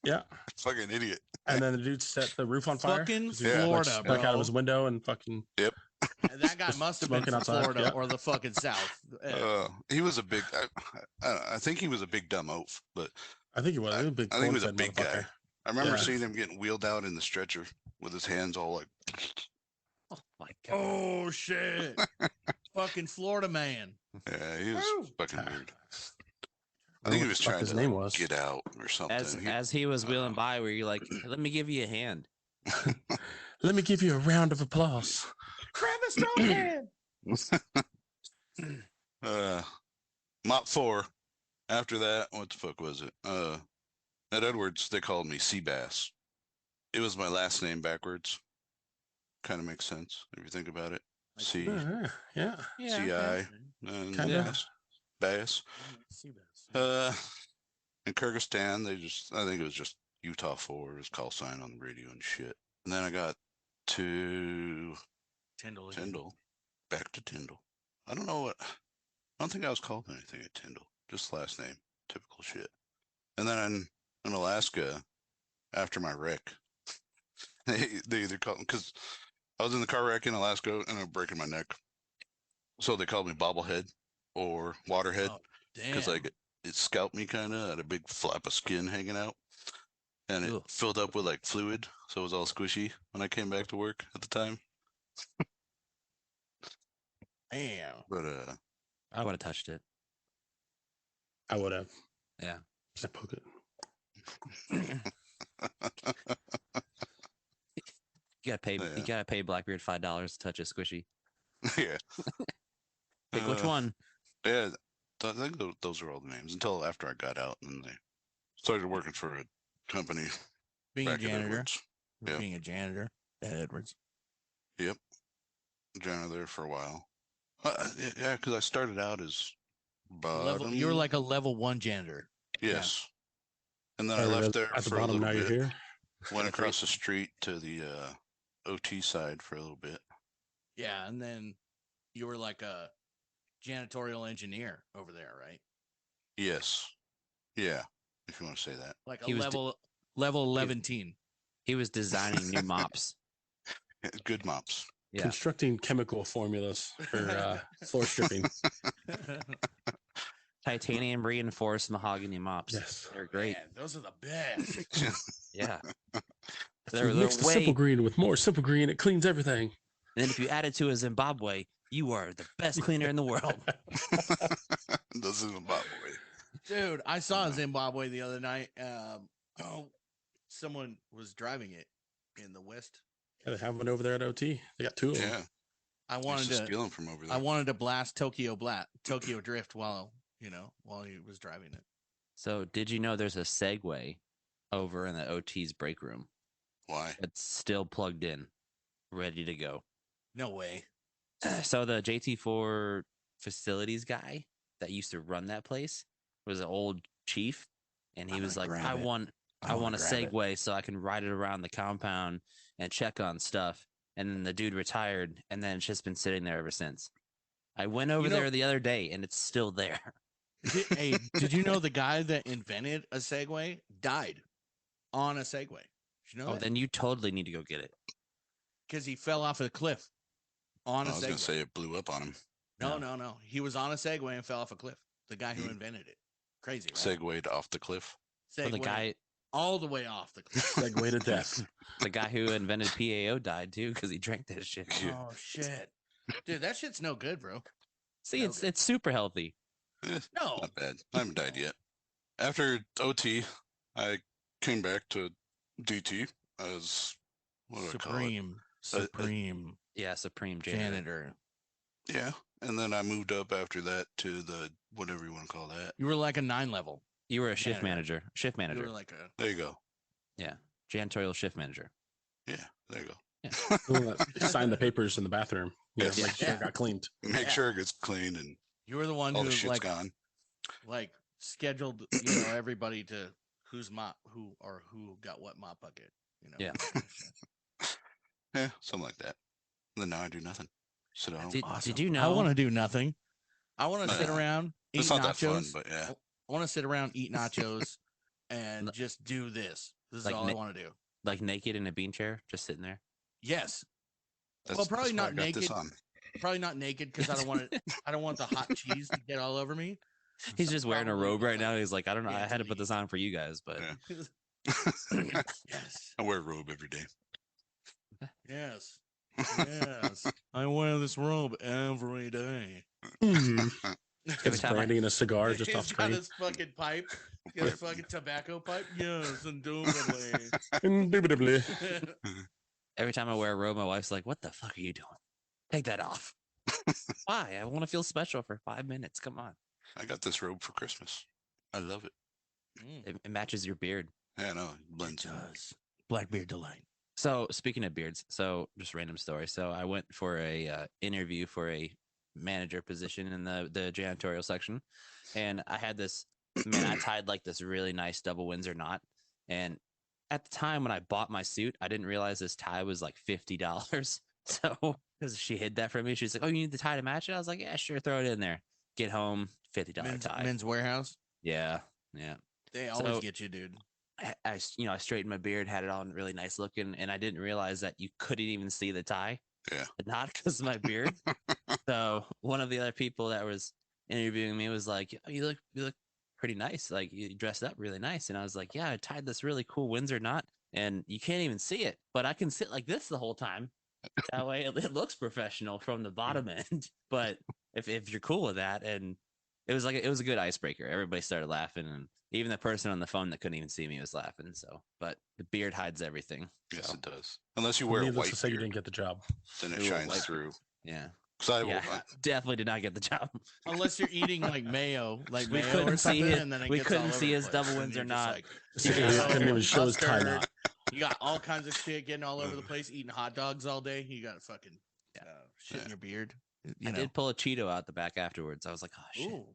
Yeah. Fucking idiot. And then the dude set the roof on fire. Fucking 'cause he Yeah. like, Florida, stuck out of bro. his window and fucking. And that guy must have been Smoking from outside, Florida yeah. or the fucking South. He was a big. I think he was a big dumb oaf, but I think he was. He was a big I think he was a corn-fed big guy. motherfucker. I remember Yeah. seeing him getting wheeled out in the stretcher with his hands all like. Oh my God. Oh shit! Fucking Florida man. Yeah, he was Woo. fucking Ah. weird. I I think don't he know was what the fuck trying his to name was. get out or something. As he was wheeling by, were you like, let me give you a hand? Let me give you a round of applause. Grab a strong hand. Mop 4. After that, what the fuck was it? At Edwards, they called me Seabass. It was my last name backwards. Kind of makes sense if you think about it. C Yeah. C I and Kinda. Bass. See this. In Kyrgyzstan, I think it was just Utah 4 was call sign on the radio and shit. And then I got to Tyndall. again. Tyndall, back to Tyndall. I don't think I was called anything at Tyndall. Just last name, typical shit. And then in Alaska, after my wreck, they either called because I was in the car wreck in Alaska and I'm breaking my neck, so they called me bobblehead or waterhead Oh, because damn. like it scalped me kind of, had a big flap of skin hanging out, and it Ugh. filled up with like fluid, so it was all squishy when I came back to work at the time. Damn. But I would have touched it. I would have. Yeah. Just poke it. You gotta pay. Yeah. You gotta pay Blackbeard $5 to touch a squishy. yeah. Pick which Uh, one. Yeah, I think those are all the names until after I got out and they started working for a company Being a back at janitor. Edwards. Yep. Being a janitor at Edwards. Yep, janitor there for a while. Yeah, because I started out as bottom. You were like a level 1 janitor. yes, and then I Started left there at the for a bottom. little Now you're bit. here. Went across the street to the OT side for a little bit. Yeah, and then you were like a janitorial engineer over there, right? Yes, yeah, if you want to say that. Like a He was level 11 teen. He was designing new mops. Good mops. Yeah. Constructing chemical formulas for floor stripping. Titanium reinforced mahogany mops. Yes. They're great. Man, those are the best. Yeah. So They're mix the way. simple green with more simple green. It cleans everything. And then if you add it to a Zimbabwe, you are the best cleaner in the world. This is about way. Dude, I saw Zimbabwe the other night. Someone was driving it in the West. Yeah, they have one over there at OT. They got two of them. Yeah, I I used wanted to to steal them from over there. I wanted to blast Tokyo Drift while he was driving it. So did you know there's a Segway over in the OT's break room Why? that's still plugged in, ready to go? No way. So the JT4 facilities guy that used to run that place was an old chief, and he I'm was gonna like, grab I it. want I wanna a grab it." Segway so I can ride it around the compound and check on stuff. And then the dude retired, and then it's just been sitting there ever since. I went over know- there the other day, and it's still there. Did you know the guy that invented a Segway died on a Segway? Did you know Oh, that? then you totally need to go get it. Because he fell off a cliff on I a was gonna Segway. say it blew up on him. No. He was on a Segway and fell off a cliff. The guy who invented it. Crazy, right? Segwayed off the cliff. So the Segway guy, all the way off the cliff. Segway to death. the guy who invented PAO died too because he drank that shit. Yeah. Oh shit, dude, that shit's no good, bro. See, No it's good. it's super healthy. No, Not bad. I haven't died yet. After OT, I came back to DT as what do I call it? supreme Yeah, Supreme Janitor. janitor. Yeah, and then I moved up after that to the whatever you want to call that. You were like a 9 level. You were a shift Janitor. manager. Shift You manager. were like a There you go. Yeah, janitorial shift manager. Yeah, there you go. The one that signed the papers in the bathroom. Yeah, Yes. make sure it got cleaned. Make Yeah. sure it gets clean and you were the one all who the shit's gone. like scheduled everybody to who got what mop bucket. Yeah. Yeah, something like that. And then now I do nothing. Sit at home. Did you know? I want to do nothing. I want to sit Nah. around, eat It's not that fun, nachos. but yeah. I want to sit around, eat nachos, and just do this. This is Like all I na- want to do. like naked in a bean chair, just sitting there? Yes, That's, probably that's why I not got this naked. on. probably not naked because I don't want it. I don't want the hot cheese to get all over me. He's just wearing a Probably robe right like- now. He's like, I don't know. Yeah, I had to to put this on for you guys, but Yeah. Yes, I wear a robe every day. yes, yes. I wear this robe every day. Mm. every It's time brandy and a cigar just He's off got screen. his fucking pipe. He's got his fucking tobacco pipe. Yes, indubitably. Indubitably. every time I wear a robe, my wife's like, "What the fuck are you doing? Take that off." Why? I want to feel special for 5 minutes. Come on. I got this robe for Christmas. I love it. It matches your beard. Yeah, no, it blends in. does. Blackbeard delight. So speaking of beards, so just random story. So I went for a interview for a manager position in the janitorial section, and I had this man. I tied like this really nice double Windsor knot, and at the time when I bought my suit, I didn't realize this tie was like $50. So because she hid that from me, she's like, "Oh, you need the tie to match it?" I was like, "Yeah, sure, throw it in there." Get home, $50 tie. Men's Warehouse. Yeah. They always So- get you, dude. I straightened my beard, had it on really nice looking, and I didn't realize that you couldn't even see the tie. Yeah. Not because of my beard. So one of the other people that was interviewing me was like, "Oh, you look pretty nice. Like you dressed up really nice." And I was like, "Yeah, I tied this really cool Windsor knot, and you can't even see it, but I can sit like this the whole time. That way it looks professional from the bottom end. But if you're cool with that," and it was a good icebreaker. Everybody started laughing, and even the person on the phone that couldn't even see me was laughing. So, but the beard hides everything. Yes, So, it does. Unless you wear a Needless white to say, you beard, didn't get the job. then it Ooh, shines white through. yeah. Because Yeah, definitely did not get the job. Unless you're eating like mayo, like We mayo couldn't or see something, it. and then it We gets couldn't all over see the his place, double and Windsor you're just knot. like, So you you got couldn't even show his tie mustard, knot. You got all kinds of shit getting all over the place, eating hot dogs all day. You got fucking shit in your beard. You I know. did pull a Cheeto out the back afterwards. I was like, "Oh shit!" Ooh,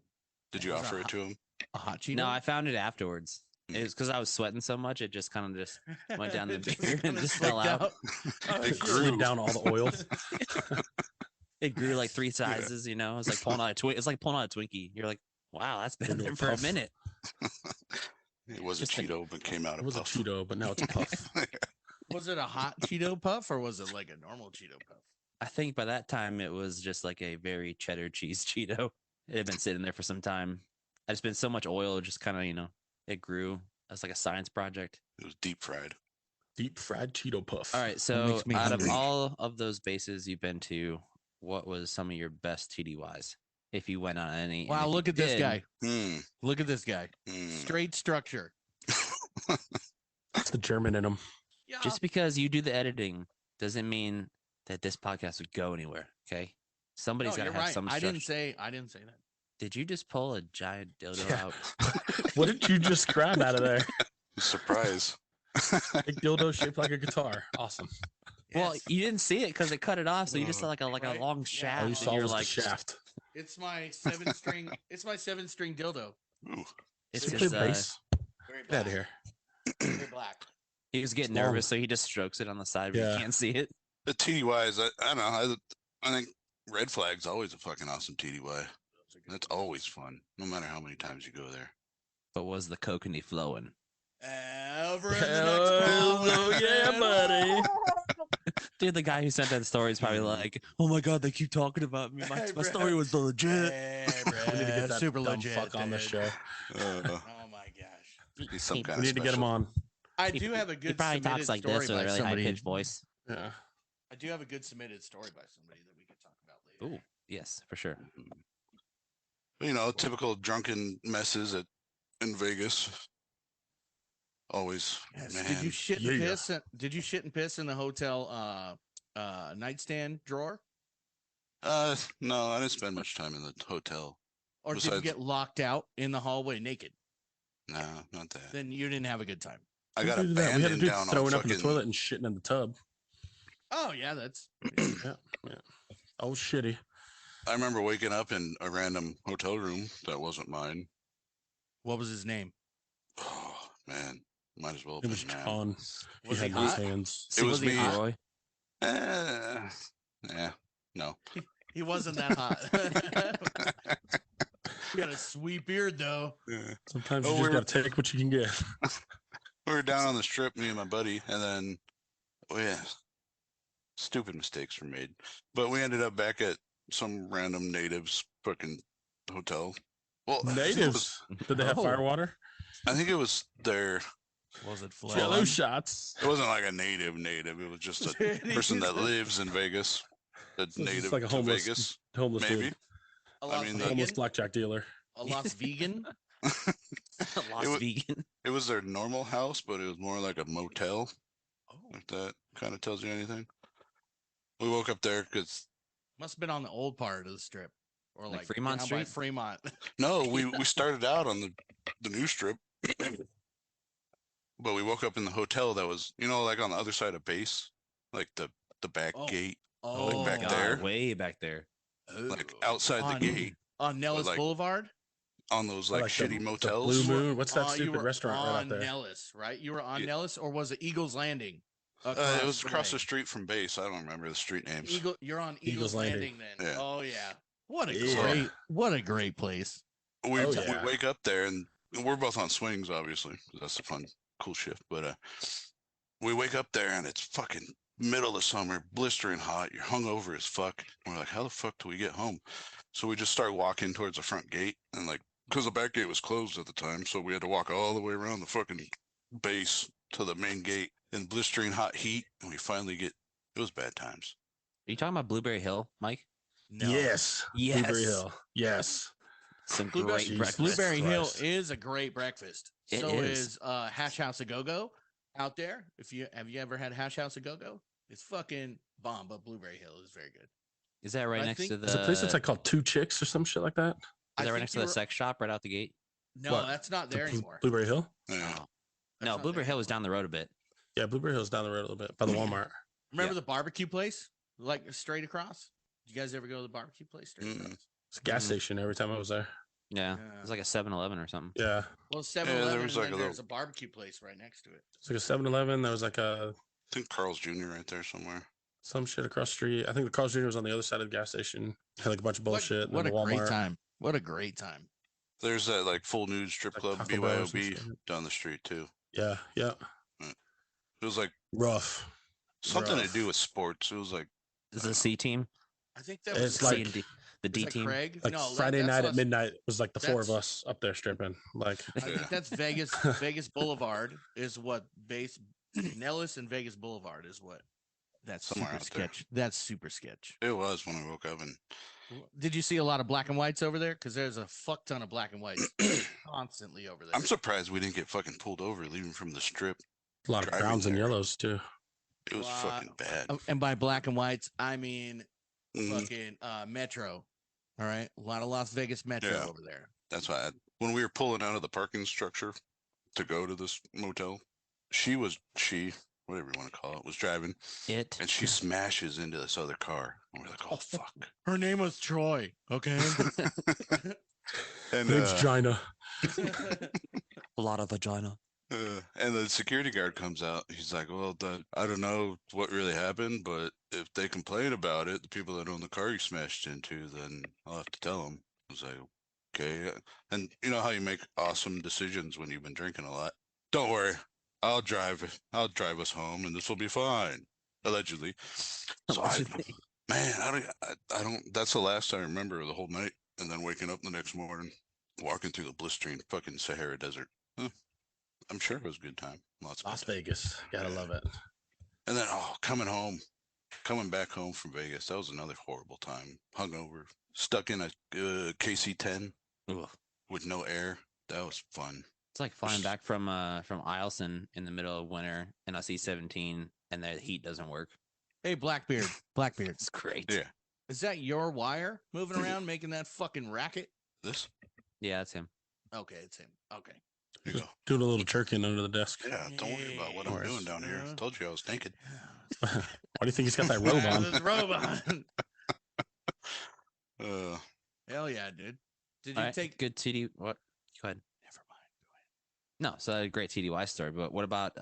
Did you Was offer a it to him? a hot Cheeto. No, I found it afterwards. It was because I was sweating so much. It just kind of just went down the It just beard and kinda just fell slicked out. Oh, It shit. grew. Slid down all the oil. It grew like 3 sizes. You know, it's like pulling out a It's like pulling out a Twinkie. You're like, "Wow, that's been Into a there for a puff. minute." It was a Just like- Cheeto, but came out It of was a puff. Cheeto, but now it's a puff. Was it a hot Cheeto puff or was it like a normal Cheeto puff? I think by that time it was just like a very cheddar cheese Cheeto. It had been sitting there for some time. I just been so much oil, it just kind of it grew as like a science project. It was deep fried. Deep fried Cheeto puff. All right, so makes me out hungry. of all of those bases you've been to, what was some of your best TDYs? If you went on any? and Wow, if you look at this did, guy. Hmm. Look at this guy. Hmm. Straight structure. It's the German in him. Yeah. Just because you do the editing doesn't mean that this podcast would go anywhere. Okay, somebody's got to you're have right. some. I didn't structure. say. I didn't say that. Did you just pull a giant dildo Yeah. out? What did you just grab out of there? Surprise. Big dildo shaped like a guitar. Awesome. Well, Yes. you didn't see it because it cut it off, so you just saw like a Right? long Yeah. shaft. All you and saw you're was like, the shaft. It's my 7-string. It's my 7-string dildo. Ooh. It's Did you his, play bass? Very Get out black. of here. Very black. he was getting It's long. nervous, so he just strokes it on the side, but Yeah. you can't see it. The TDYs, I don't know. I think Red Flag's always a fucking awesome TDY. That's always fun, no matter how many times you go there. But was the kokanee flowing? Over in the Hell next yeah, buddy. Dude, the guy who sent that story is probably like, "Oh my god, they keep talking about me. Hey, My bro. story was legit." Hey, We need to get that super dumb legit, fuck on the dude. show. Uh, Oh my gosh. he's some He- kind We of need to get him special. on. I do have a He good probably submitted talks like story this with by a really high somebody. pitched voice. Yeah. I do have a good submitted story by somebody that we could talk about later. Ooh, yes, for sure. You know, typical drunken messes in Vegas. Always, Yes. man. Did you shit and Yeah. piss? Did you shit and piss in the hotel nightstand drawer, No, I didn't spend much time in the hotel. or did you Besides- get locked out in the hallway naked? No, not that. Then you didn't have a good time. I got We had a abandoned dude down on throwing up in the fucking. toilet and shitting in the tub. Oh yeah, that's Oh, shitty. I remember waking up in a random hotel room that wasn't mine. what was his name? Oh man, might as well have It was been man. John. He Was he had loose hot? hands. It was Was he me. hot? Roy. Yeah, no. He wasn't that hot. He got a sweet beard though. Yeah. Sometimes Oh, you we just were- gotta take what you can get. We were down on the strip, me and my buddy, and then, oh yeah, stupid mistakes were made. But we ended up back at some random natives fucking hotel. Well, Natives. Did they have Oh. firewater? I think it was their. Was it Jello shots. It wasn't like a native. It was just a person that lives in Vegas. A So it's just native like a to homeless- Vegas, Homeless maybe. dude. A I Las mean, Vegan? Homeless blackjack dealer. A Las Vegan? Lost wa- vegan. It was their normal house, but it was more like a motel. Oh, If that kind of tells you anything. We woke up there because must have been on the old part of the strip, or Like like Fremont down by Street? Fremont. no, we started out on the the new strip. But we woke up in the hotel that was, like on the other side of base, like the back Oh. gate, Oh, back God, there. way back there. like outside the gate on Nellis like, Boulevard. on those I like like shitty the motels. Blue You were Moon. What's that you stupid were restaurant right on out there? Nellis, right? You were on Yeah. Nellis, or was it Eagles Landing? It was across way? the street from base. I don't remember the street names. You're on Eagles, Eagles Landing. Landing then. Yeah. Oh yeah. What a Yeah. great place. We Oh, we yeah. wake up there and we're both on swings, obviously. 'Cause that's a fun, cool shift. But we wake up there and it's fucking middle of summer, blistering hot. You're hungover as fuck. And we're like, how the fuck do we get home? So we just start walking towards the front gate and like, because the back gate was closed at the time, so we had to walk all the way around the fucking base to the main gate in blistering hot heat. And we finally get. It was bad times. Are you talking about Blueberry Hill, Mike? No. Yes. Yes. Blueberry Hill. Yes. Some Blueberry, great breakfast. Blueberry Hill Christ. is a great breakfast. It So is. Hash House a Go Go out there. Have you ever had Hash House a Go Go? It's fucking bomb, but Blueberry Hill is very good. Is that right I next think- to the? There's a place that's like called Two Chicks or some shit like that. Is that right think next to you the were- sex shop right out the gate? No, What? that's not The there Blu- anymore. Blueberry Hill. Yeah. That's No, not Blueberry there Hill was anymore. down the road a bit. Yeah, Blueberry Hill's down the road a little bit by the Walmart. Remember Yeah. the barbecue place, like straight across? Did you guys ever go to the barbecue place straight Mm-mm. across? It's a gas Mhm. station every time I was there. Yeah, Yeah. it was like a 7-Eleven or something. Yeah. Well, 7-Eleven, there was and like then a there's little- a barbecue place right next to it. It's like a 7-Eleven. There was like a I think Carl's Jr. right there somewhere. some shit across the street. I think the Carl's Jr. was on the other side of the gas station. Had like a bunch of bullshit. and What then a the great Walmart. time! What a great time! There's that like full nude strip Like club, Taco Bell or some BYOB, shit. down the street too. Yeah. Yeah. It was like Rough. something to Rough. do with sports. It was like Is it a C team? I think that It's was like- C and D, the was D that team. Craig. Like No, that- Friday that's night at us. midnight was like the four of That's- us up there stripping. Like I think that's Vegas. Vegas Boulevard is what base Nellis and Vegas Boulevard is what. That's Somewhere super out there. sketch. That's super sketch. it was when I woke up and Did you see a lot of black and whites over there? Because there's a fuck ton of black and whites constantly over there. I'm surprised we didn't get fucking pulled over leaving from the strip. a lot of Driving browns and there. yellows too. It was Wow. fucking bad. And by black and whites, I mean Mhm. fucking Metro. All right, a lot of Las Vegas Metro Yeah. over there. That's why when we were pulling out of the parking structure to go to this motel, she, whatever you want to call it, was driving It. and she smashes into this other car. And we're like, oh fuck. Her name was Troy. Okay. And Name's Gina. A lot of vagina. and the security guard comes out. He's like, well, I don't know what really happened, but if they complain about it, the people that own the car you smashed into, then I'll have to tell them. I was like, okay. And you know how you make awesome decisions when you've been drinking a lot? Don't worry. I'll drive us home and this will be fine. Allegedly. So man, I don't, that's the last I remember of the whole night. And then waking up the next morning, walking through the blistering fucking Sahara Desert. I'm sure it was a good time. Lots of Las good time. Vegas. Gotta love it. And then, coming back home from Vegas, that was another horrible time. Hungover, stuck in a KC-10 Ugh. with no air. That was fun. It's like flying back from Eielson in the middle of winter in a C-17 and the heat doesn't work. Hey, Blackbeard. Blackbeard. It's great. Yeah. Is that your wire moving around making that fucking racket? This? Yeah, that's him. Okay, it's him. Okay. Here you Just go. doing a little jerking under the desk. Yeah, don't worry about what No I'm worries. doing down here. Yeah. Told you I was naked. Why do you think he's got that robe on? This robe on. Uh, Hell yeah, dude. Did you All right, take? good TD? What? Go ahead. Never mind. Go ahead. No, so a great TDY story. But what about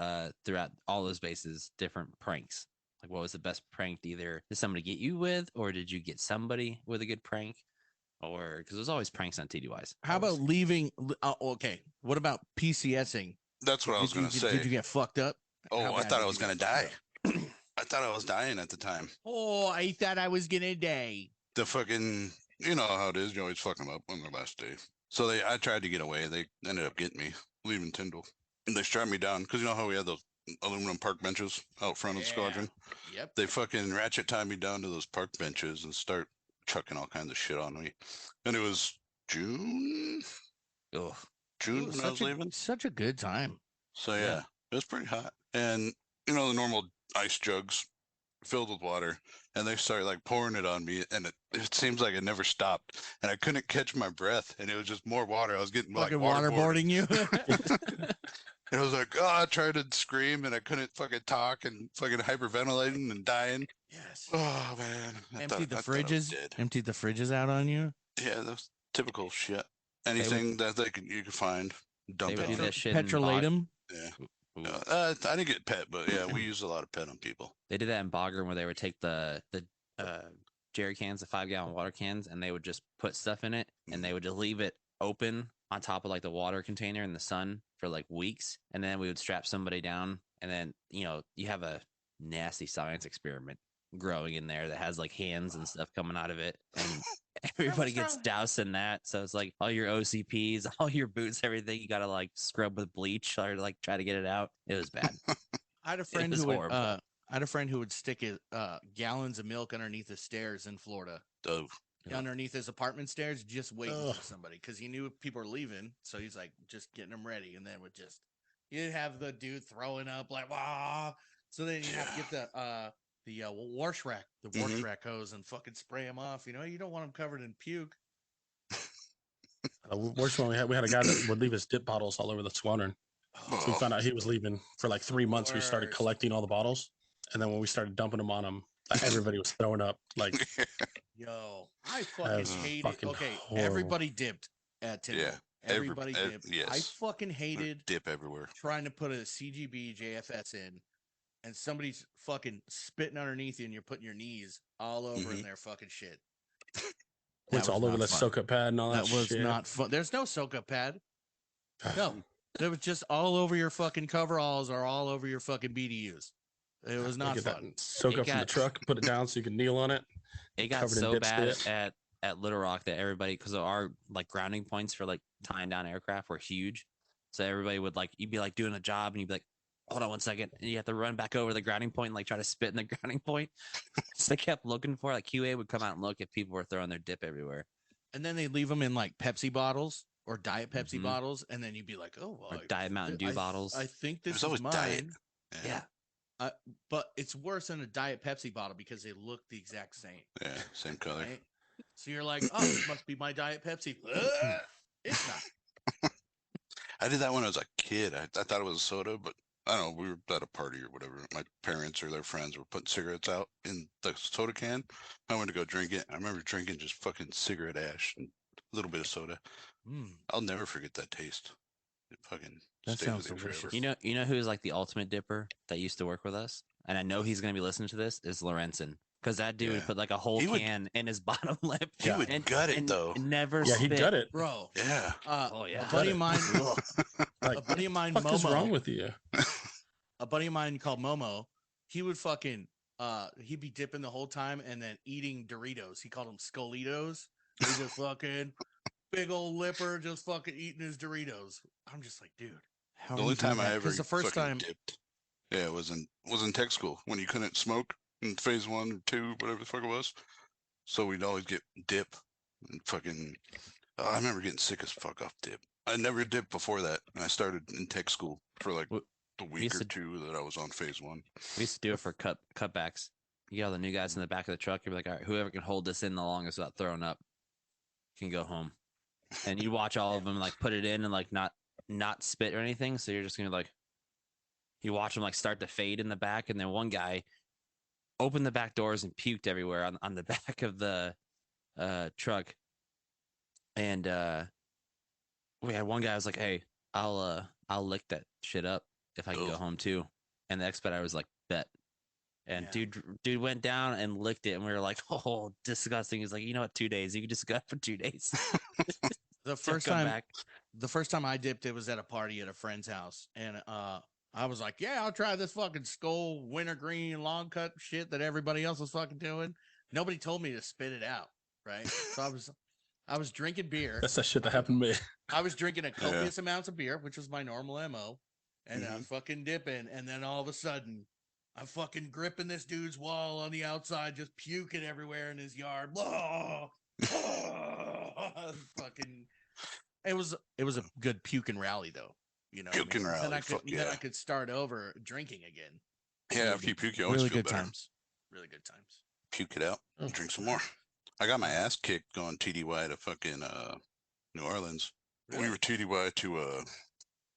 throughout all those bases, different pranks? Like, what was the best prank? Either did somebody get you with, or did you get somebody with a good prank? Or because there's always pranks on TDYs. How about Always. leaving? Okay. What about PCSing? that's what I was Did you- going to did- say. Did you get fucked up? Oh, How I bad thought did I was you going to get die. fucked up? I thought I was dying at the time. Oh, I thought I was gonna die. The fucking, you know how it is. You always fuck them up on their last day. So I tried to get away. They ended up getting me, leaving Tyndall. And they strapped me down because you know how we had those aluminum park benches out front of the Yeah. squadron? Yep. They fucking ratchet tied me down to those park benches and start chucking all kinds of shit on me. And it was June Ugh. when I was leaving. Such a good time. So Yeah. yeah, it was pretty hot. And you know the normal ice jugs filled with water, and they started like pouring it on me, and it seems like it never stopped, and I couldn't catch my breath, and it was just more water. I was getting like Fucking waterboarded. waterboarding you. And I was like, oh, I tried to scream, and I couldn't fucking talk, and fucking hyperventilating and dying. Yes. Oh man, Emptied the I thought I was fridges. dead. Emptied the fridges out on you. Yeah, that's typical shit. Anything that you can find, dump would it do on. that shit in Petrolatum. Yeah. Ooh. I didn't get pet, but yeah, we use a lot of pet on people. They did that in Bagram where they would take the jerry cans, the 5-gallon water cans, and they would just put stuff in it, and they would just leave it open on top of like the water container in the sun for like weeks, and then we would strap somebody down, and then you have a nasty science experiment growing in there that has like hands and stuff coming out of it, and everybody gets doused in that. So it's like all your OCPs, all your boots, everything you gotta like scrub with bleach or like try to get it out. It was bad. I had a friend was who would. horrible. I had a friend who would stick his gallons of milk underneath the stairs in Florida. Oh, Underneath his apartment stairs, just waiting Ugh. for somebody because he knew people were leaving. So he's like just getting them ready, and then would just you'd have the dude throwing up like wow. So then you have to get the wash rack, rack hose, and fucking spray him off. You don't want him covered in puke. The worst one we had a guy that would leave his dip bottles all over the squadron. So we found out he was leaving for like 3 months. We started Worst. collecting all the bottles, and then when we started dumping them on him, everybody was throwing up. Like, Yo, I That fucking was hated. fucking Okay, horrible. everybody dipped at Tyndall. Yeah, Everybody dipped. I yes. fucking hated Dip everywhere. trying to put a CGB JFS in, and somebody's fucking spitting underneath you, and you're putting your knees all over in their fucking shit. That it's was all over not the fun. soak up pad and all that, That was shit. not fun. There's no soak up pad. No, it was just all over your fucking coveralls or all over your fucking BDUs. It was not Get that fun. soak It up from the got- truck, put it down so you can kneel on it. It got Covered in so bad dipspit. at Little Rock that everybody, because our like grounding points for like tying down aircraft were huge, so everybody would like you'd be like doing a job and you'd be like, hold on 1 second, and you have to run back over the grounding point and like try to spit in the grounding point. So they kept looking for like QA would come out and look if people were throwing their dip everywhere. And then they leave them in like Pepsi bottles or Diet Pepsi Mhm. bottles, and then you'd be like, oh, well, Or Diet Mountain Dew bottles. I think this There's is always mine. Diet. Yeah. But it's worse than a Diet Pepsi bottle because they look the exact same. Yeah, same color. Right? So you're like, oh, this must be my Diet Pepsi. It's not. I did that when I was a kid. I thought it was a soda, but I don't know. We were at a party or whatever. My parents or their friends were putting cigarettes out in the soda can. I went to go drink it. I remember drinking just fucking cigarette ash and a little bit of soda. Mm. I'll never forget that taste. It fucking That stays sounds with you delicious. forever. You know who's like the ultimate dipper that used to work with us, and I know he's gonna be listening to this is Lorenzen, because that dude would Yeah. put like a whole He would- can in his bottom lip. He would gut it, though. and never Yeah, he spit. got it. Bro, Yeah. Oh, yeah. a buddy of mine, Like, a buddy of mine, what the fuck is wrong Momo, with you? a buddy of mine called Momo, he would fucking he'd be dipping the whole time and then eating Doritos. He called them Skolitos. He just fucking big old lipper, just fucking eating his Doritos. I'm just like, dude. How The are only you doing time I that? ever 'Cause the first fucking time, dipped, yeah, it was in tech school when you couldn't smoke in phase 1 or 2, whatever the fuck it was. So we'd always get dip and fucking. I remember getting sick as fuck off dip. I never dipped before that, and I started in tech school for like Wh- the week used or to- 2 that I was on phase 1. We used to do it for cutbacks. You get all the new guys in the back of the truck. You're like, all right, whoever can hold this in the longest without throwing up can go home. And you watch all of them like put it in and like not spit or anything. So you're just gonna like, you watch them like start to fade in the back, and then one guy opened the back doors and puked everywhere on the back of the truck. And we had one guy was like, hey, I'll lick that shit up if I can go Ugh. home too. And the expediter was like, bet. And Yeah. dude went down and licked it, and we were like, oh, disgusting. He's like, you know what, 2 days. You can just go for 2 days. the Just first come time, back. the first time I dipped, it was at a party at a friend's house, and I was like, yeah, I'll try this fucking skull wintergreen long cut shit that everybody else was fucking doing. Nobody told me to spit it out, right? So I was drinking beer. That's that shit that happened to me. I was drinking a copious amounts of beer, which was my normal MO, and I fucking dipping, and then all of a sudden, I'm fucking gripping this dude's wall on the outside, just puking everywhere in his yard. Fucking, it was a good puking rally though, you know. Puking Then rally, I could fuck then yeah. I could start over drinking again. Yeah, after you puke, you always Really feel good better. times. Really good times. puke it out, Oh. drink some more. I got my ass kicked going TDY to fucking New Orleans. We were TDY to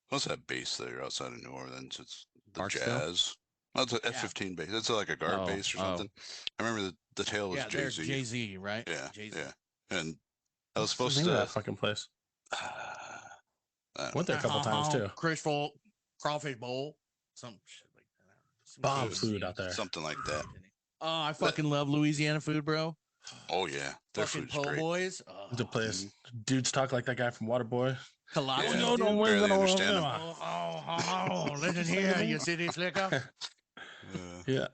what's that base there outside of New Orleans? It's the Hartsville? Jazz. Oh, it's an F-15 base. It's like a guard base or something. I remember the tail was Yeah, Jay there's Z. Jay-Z, right? Yeah, Jay-Z. yeah. And I was What's the supposed name of to. that fucking place? I don't Went there a couple times too. Crystal Crawfish Bowl, some shit like that. Some Bomb Jay-Z. food out there. something like that. Oh, I fucking love Louisiana food, bro. Oh yeah, their Fucking food's po' great. boys. Oh, The place. Dudes talk like that guy from Waterboy. Colossians, Yeah, no, dude. no, barely no, understand him. Listen here, you city slicker. Yeah.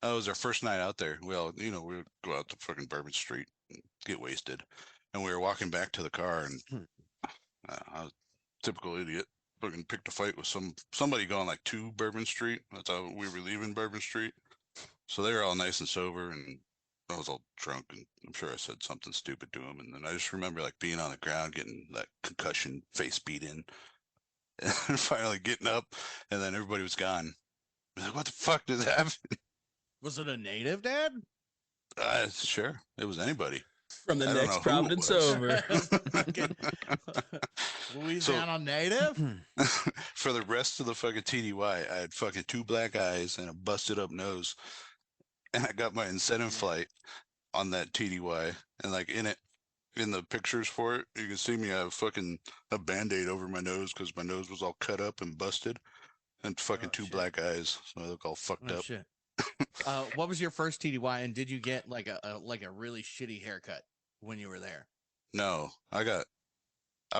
That was our first night out there. We all, we would go out to fucking Bourbon Street and get wasted. And we were walking back to the car, and I was a typical idiot. Fucking picked a fight with somebody going like to Bourbon Street. That's how we were leaving Bourbon Street. So they were all nice and sober, and I was all drunk, and I'm sure I said something stupid to him. And then I just remember like being on the ground, getting that concussion, face beat in, and finally getting up, and then everybody was gone. I was like, what the fuck did that happen? Was it a native, Dad? Sure, it was anybody. From the I don't next know who it Providence was. over. Louisiana native? For the rest of the fucking TDY, I had fucking 2 black eyes and a busted up nose. And I got my incentive flight on that TDY. And like in the pictures for it, you can see me have fucking a Band-Aid over my nose because my nose was all cut up and busted. And fucking 2 shit. black eyes. So I look all fucked Oh, up. shit. What was your first TDY, and did you get like a really shitty haircut when you were there? No, I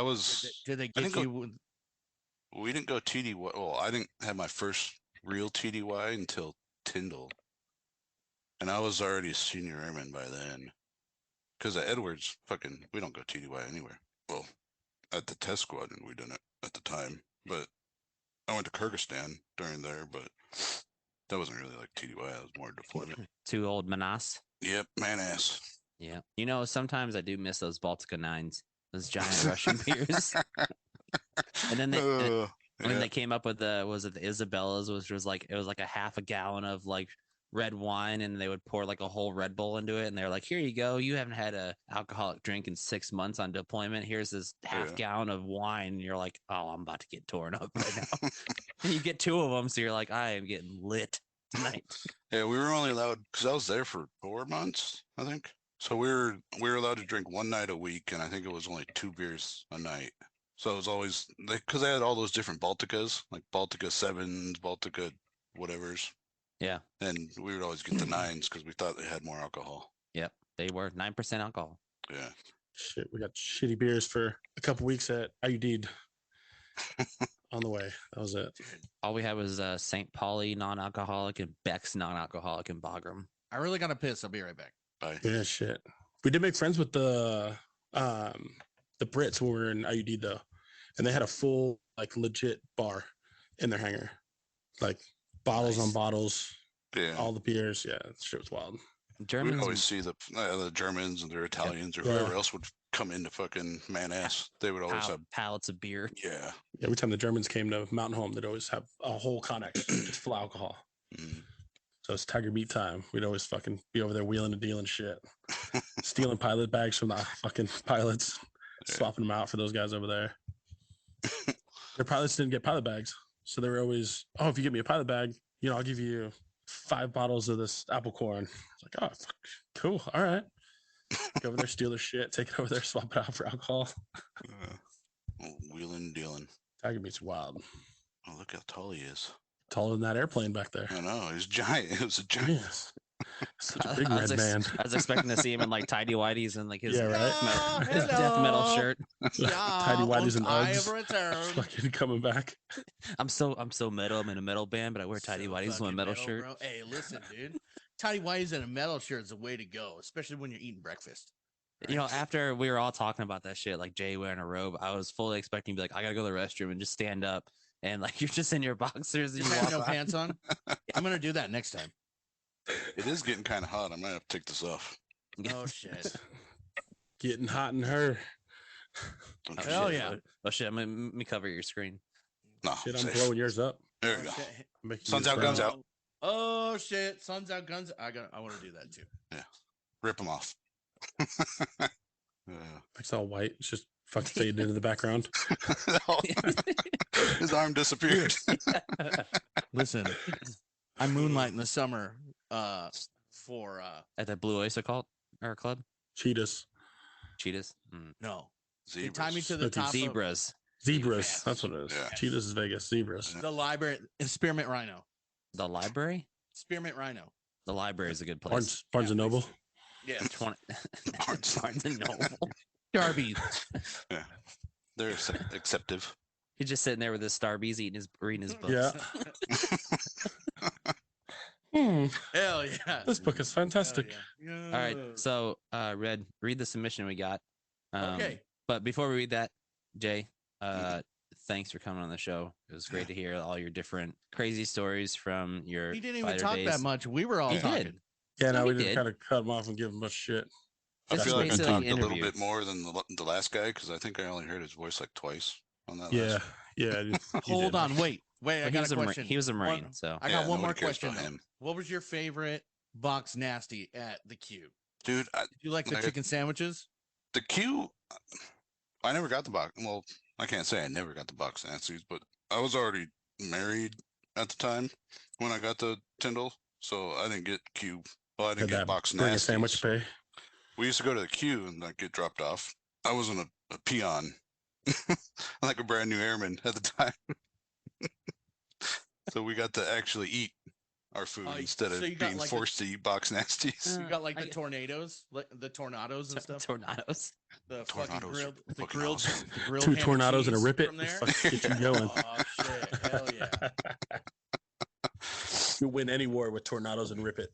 was. Did they I get didn't you? We didn't go TDY. Well, I didn't have my first real TDY until Tyndall. And I was already a senior airman by then. Because at Edwards, we don't go TDY anywhere. Well, at the test squadron, we didn't at the time. But I went to Kyrgyzstan during there, but that wasn't really like TDY. That was more deployment. Two old Manas. Yep, man ass. Yeah. Sometimes I do miss those Baltica 9s, those giant Russian beers. And then when they came up with the Isabellas, which was like, it was like a half a gallon of like red wine, and they would pour like a whole Red Bull into it, and they're like, here you go, you haven't had a alcoholic drink in 6 months on deployment, here's this half gallon of wine, and you're like, oh, I'm about to get torn up right now. And you get 2 of them, so you're like, I am getting lit tonight. Yeah, we were only allowed, because I was there for 4 months, I think. So we were allowed to drink 1 night a week, and I think it was only 2 beers a night. So it was always, because they had all those different Balticas, like Baltica 7s, Baltica whatevers. Yeah. And we would always get the 9s because we thought they had more alcohol. Yep. They were 9% alcohol. Yeah. Shit, we got shitty beers for a couple weeks at IUD on the way. That was it. All we had was St. Pauli non-alcoholic and Beck's non-alcoholic in Bagram. I really gotta piss. I'll be right back. Bye. Yeah, shit. We did make friends with the Brits when we were in IUD though, and they had a full like legit bar in their hangar, like bottles on bottles, all the beers. Yeah, that shit was wild. We always see the Germans and their Italians or whoever else would come into fucking man ass. They would always have pallets of beer. Yeah. Every time the Germans came to Mountain Home, they'd always have a whole Connex just full of alcohol. So it's Tiger Beat time. We'd always fucking be over there wheeling and dealing shit, stealing pilot bags from the fucking pilots, swapping them out for those guys over there. Their pilots didn't get pilot bags, so they were always, oh, if you give me a pilot bag, I'll give you 5 bottles of this apple corn. It's like, oh, fuck, cool, all right. Go over there, steal their shit, take it over there, swap it out for alcohol. Wheeling and dealing. Tiger Beat's wild. Oh, look how tall he is. Taller than that airplane back there. I know, he's giant. It was a giant. Yes. Such a big red man. I was expecting to see him in like tidy whities and like his, his death metal shirt. Tidy whities and I Uggs. have returned. Fucking coming back. I'm so metal. I'm in a metal band, but I wear tidy whities with my metal shirt. Bro. Hey, listen, dude. Tidy whities and a metal shirt is the way to go, especially when you're eating breakfast. After we were all talking about that shit, like Jay wearing a robe, I was fully expecting to be like, I gotta go to the restroom and just stand up. And like you're just in your boxers and you have walk no by. pants on. I'm gonna do that next time. It is getting kind of hot. I might have to take this off. Oh shit! Getting hot in her. Don't you Hell say yeah! that. Oh shit! Let me cover your screen. No, Shit, I'm safe. blowing yours up. There you go. Making Sun's you out, guns brown. out. Oh shit! Sun's out, guns. I want to do that too. Rip them off. It's all white. It's just fucking faded into the background. His arm disappeared. Listen, I moonlight in the summer. For At the Blue Oyster Cult or club. Cheetahs. Cheetahs. Mm. no, they Zebras. tie me to the Okay, top Zebras. Zebras. Yes. That's what it is. Yeah. Cheetahs is Vegas. Zebras. of the library. Spearmint Rhino. The library. Spearmint Rhino. The library is a good place. Barnes and Noble. Yeah, 20 Barnes. Barnes and Noble. Darby's. They're acceptive. He's just sitting there with his Starbies reading his books. Yeah. Hell yeah! This book is fantastic. Hell yeah. All right. So, Red, read the submission we got. Okay. But before we read that, Jay, thanks for coming on the show. It was great to hear all your different crazy stories from your. He didn't even fighter talk days. that much. We were all He talking. did. Yeah, No, now he we just did. kind of cut him off and give him much shit. I This feel is like I basically talked an a little interview. bit more than the last guy because I think I only heard his voice like twice on that. Yeah, last yeah. you Hold did. on, wait. But I he got was a a Marine. question. He was a Marine, One- so I Yeah, got one more nobody cares question. about though. him. What was your favorite box nasty at the Q? Dude, Did you like the Like- chicken sandwiches? the Q, I never got the box. Well, I can't say I never got the box Nancy's, but I was already married at the time when I got the Tyndall, so I didn't get Q. Well, I Had didn't get that box bring a Nasties. sandwich pay. We used to go to the Q and like get dropped off. I wasn't a peon, like a brand new airman at the time. So we got to actually eat our food Oh, instead of so you got, being like, the- forced to eat box nasties. You got like I the get- tornadoes, like the tornadoes and stuff. Tornadoes. The fucking Tornadoes grilled, are the fucking grilled, awesome. the grilled Two ham and tornadoes and a cheese rip it. from there. Fucking get you going. Oh shit! Hell yeah, You win any war with tornadoes and rip it.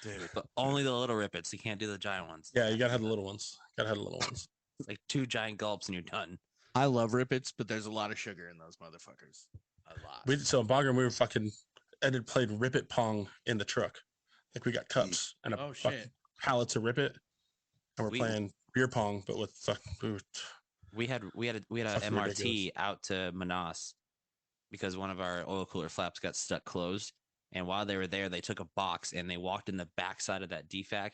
dude. But only the little rippets. You can't do the giant ones. Yeah, you gotta have the little ones. Gotta have the little ones. Like 2 giant gulps and you're done. I love rippets, but there's a lot of sugar in those motherfuckers. A lot. So in Bagram, we were fucking ended played rip it pong in the truck. Like we got cups and a Oh fucking shit! pallets of rip it, and we're We- playing beer pong, but with fucking We had a Fucking MRT ridiculous. out to Manas because one of our oil cooler flaps got stuck closed. And while they were there, they took a box and they walked in the backside of that DFAC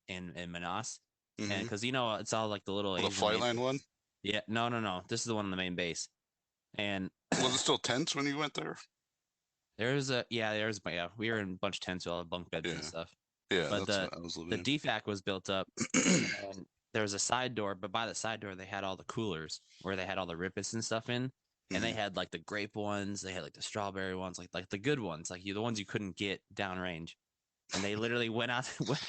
in Manas. And Mhm. because it's all like the little Well, the Asian flight lady- line one. Yeah, no. This is the one on the main base. And Was it still tense when you went there? we were in a bunch of tents with all the bunk beds Yeah. and stuff. Yeah, But that's what I was The living DFAC was built up and there was a side door, but by the side door they had all the coolers where they had all the rippets and stuff in. And they Mhm. had like the grape ones, they had like the strawberry ones, like the good ones, like the ones you couldn't get downrange. And they literally went out,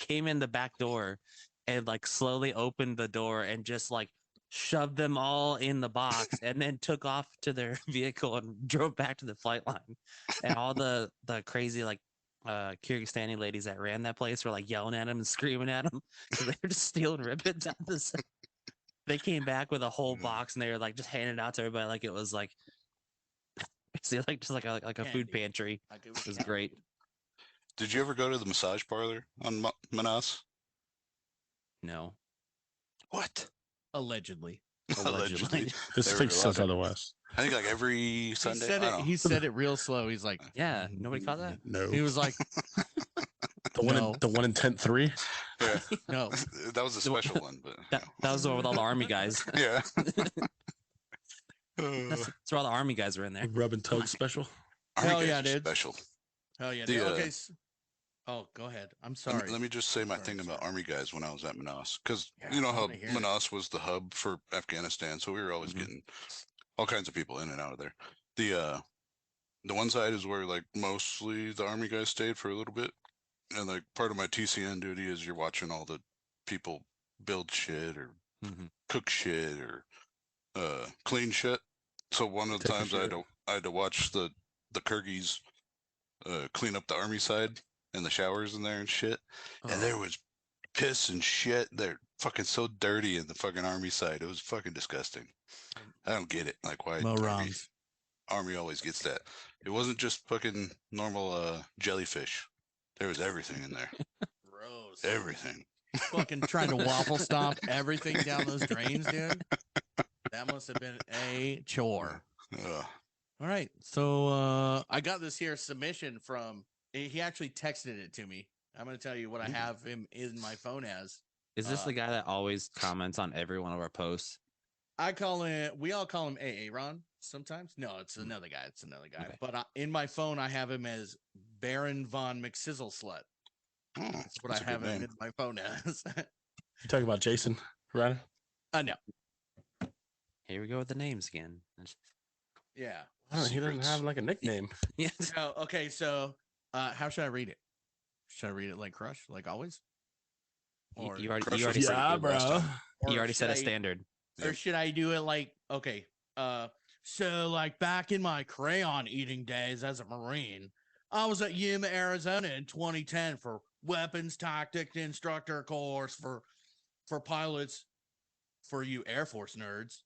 came in the back door, and like slowly opened the door and just like shoved them all in the box, and then took off to their vehicle and drove back to the flight line. And all the crazy like Kyrgyzstani ladies that ran that place were like yelling at him and screaming at him because they were just stealing ribbons out of this. They came back with a whole Yeah. box and they were like just handing it out to everybody like it was like basically like just like a food Candy. pantry. Like It was great. Did you ever go to the massage parlor on Manas? No. What? Allegedly. Allegedly. this They were fix says allowed to- otherwess. I think like every Sunday. He said I it. don't know. He said it real slow. He's like, Yeah, nobody caught that. No, he was like, the one no. in the one in tent 3. Yeah. no. That was a The one- special one, but That was the one with all the army guys. yeah. That's where all the army guys were in there. Rub and tug special. Army Hell guys yeah, are dude. Special. Hell yeah. The, dude. uh, Okay. Oh, go ahead. I'm Let sorry. me, let me just say my Sorry, thing about sorry. Army guys when I was at Manas, because Yeah, you know I how wanna hear it. Manas was the hub for Afghanistan, so we were always Mm-hmm. Mhm. getting all kinds of people in and out of there. The one side is where like mostly the Army guys stayed for a little bit, and like part of my TCN duty is you're watching all the people build shit or Mhm. cook shit or clean shit. So one of the Take a times I shit. had to watch the Kyrgyz clean up the Army side and the showers in there and shit. And there was piss and shit. They're fucking so dirty in the fucking Army side. It was fucking disgusting. I don't get it. Like why Army always gets that. It wasn't just fucking normal jellyfish. There was everything in there. Gross. Everything. Fucking trying to waffle stomp everything down those drains, dude. That must have been a chore. Ugh. All right. So I got this here submission from He actually texted it to me. I'm gonna tell you what I have him in my phone as. Is this the guy that always comments on every one of our posts? We all call him AA Ron sometimes. No, it's another guy. It's another guy. Okay. But in my phone, I have him as Baron Von McSizzle Slut. Oh, That's what that's a I have good him name. in my phone as. You talking about Jason, right? No. Here we go with the names again. Yeah. Oh, he doesn't Secrets. have like a nickname. Yeah. No, okay, so how should I read it? Should I read it like Crush, like always? You, Or, you already, Crush you was already, pretty Yeah, good last bro. time. or you already set a should I- standard. Or Yep. should I do it like, okay, so like back in my crayon eating days as a Marine, I was at Yuma, Arizona in 2010 for weapons tactics instructor course for pilots, for you Air Force nerds.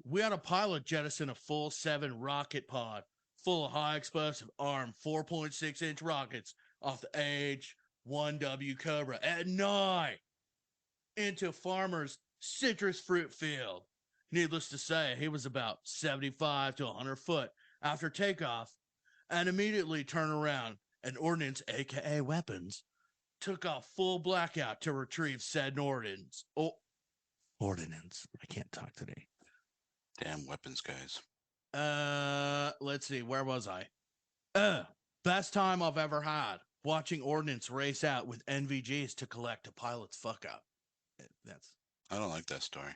We had a pilot jettison a full 7 rocket pod full of high explosive armed 4.6-inch rockets off the H-1W Cobra at night into farmers' citrus fruit field. Needless to say, he was about 75 to 100 foot after takeoff and immediately turned around and ordnance, aka weapons, took off full blackout to retrieve said ordnance. Oh, ordnance. I can't talk today. Damn weapons guys. Let's see. Where was I? Best time I've ever had watching ordnance race out with NVGs to collect a pilot's fuck up. That's. I don't like that story.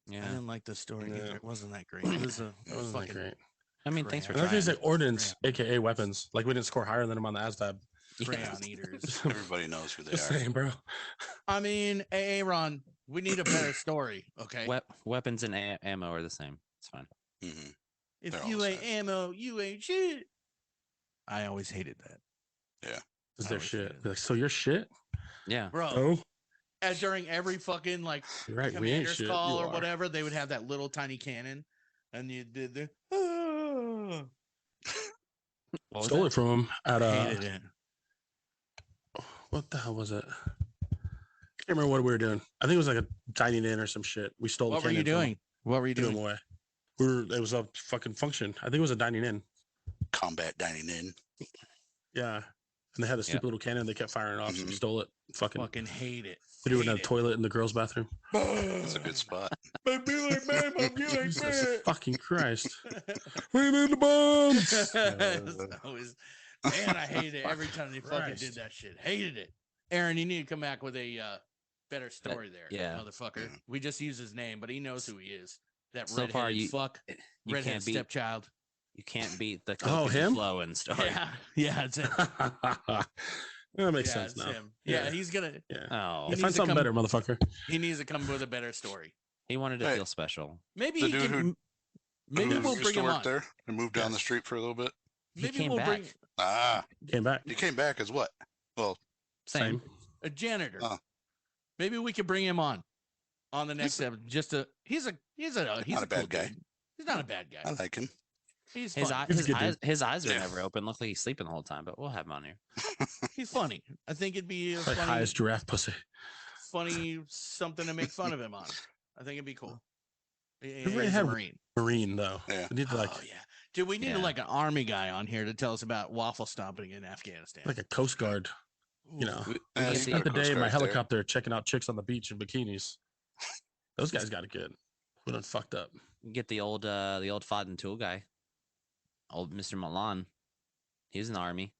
I Yeah. didn't like the story Yeah. either. It wasn't that great. It was a That wasn't that fucking great. I mean, thanks for Crap. I think trying. it's like ordnance, aka weapons. Like we didn't score higher than him on the ASVAB. crayon eaters. Everybody knows who they Just are. saying, bro. I mean, Ron, we need a better story, okay? Weapons and ammo are the same. It's fine. Hmm. If they're all you the ain't same. ammo, you ain't shit. I always hated that, Is I their always shit? hated Be like, so you're shit? Yeah. bro. Oh, And during every fucking like you're right. We ain't commander's shit. call You or are. whatever, they would have that little tiny cannon, and you did the. "Ah." What was Stole that? it from him at Hated it. what the hell was it? Can't remember what we were doing. I think it was like a dining in or some shit. We stole. What the were you cannon from him, doing? What were you threw him doing? away. It was a fucking function. I think it was a dining in. Combat dining in. Yeah, and they had a stupid little cannon. They kept firing off. So we Mhm. stole it. Fucking. Fucking hate it. We do it in a Hate it. toilet in the girls' bathroom. That's a good spot. But be like, man, I'm you like Jesus fucking Christ! that. We need the bombs. It's always- man, I hated it every time they fucking Christ. did that shit. Hated it. Aaron, you need to come back with a better story there. yeah. Motherfucker. Yeah. We just use his name, but he knows who he is. That So far, redheaded you- fuck, You redheaded can't beat. stepchild. You can't beat the Oh, Coke him? flow and story. Yeah, yeah, it's him. That makes Yeah, sense it's now. him. Yeah, Yeah. he's gonna. Yeah. Oh, Yeah, needs find to something come- better, motherfucker. He needs to come with a better story. he wanted to Hey. feel special. Maybe The he dude can. who- Maybe Who we'll used bring to him work on. there and moved down the Yes. street for a little bit. He Maybe came we'll back. bring Ah, Came back. he came back as what? Well, Same. a janitor. Oh. Maybe we could bring him on the next He's- episode. Just a he's a not a cool bad guy. dude. He's not a bad guy. I like him. He's His, funny. He's a good his eyes are Yeah. never open. Look like he's sleeping the whole time, but we'll have him on here. He's funny. I think it'd be a Like funny, highest giraffe pussy. funny something to make fun of him on. I think it'd be cool. really He's a have- Marine. Marine though. Yeah. We need to like Oh yeah, dude. We need Yeah. like an army guy on here to tell us about waffle stomping in Afghanistan. like a coast guard. You know, Yeah, get you the- got spent the a Coast day in my Guard there. helicopter checking out chicks on the beach in bikinis. Those guys got it good. We done fucked up. Get the old Fod and Tool guy, old Mr. Milan. He was in the army.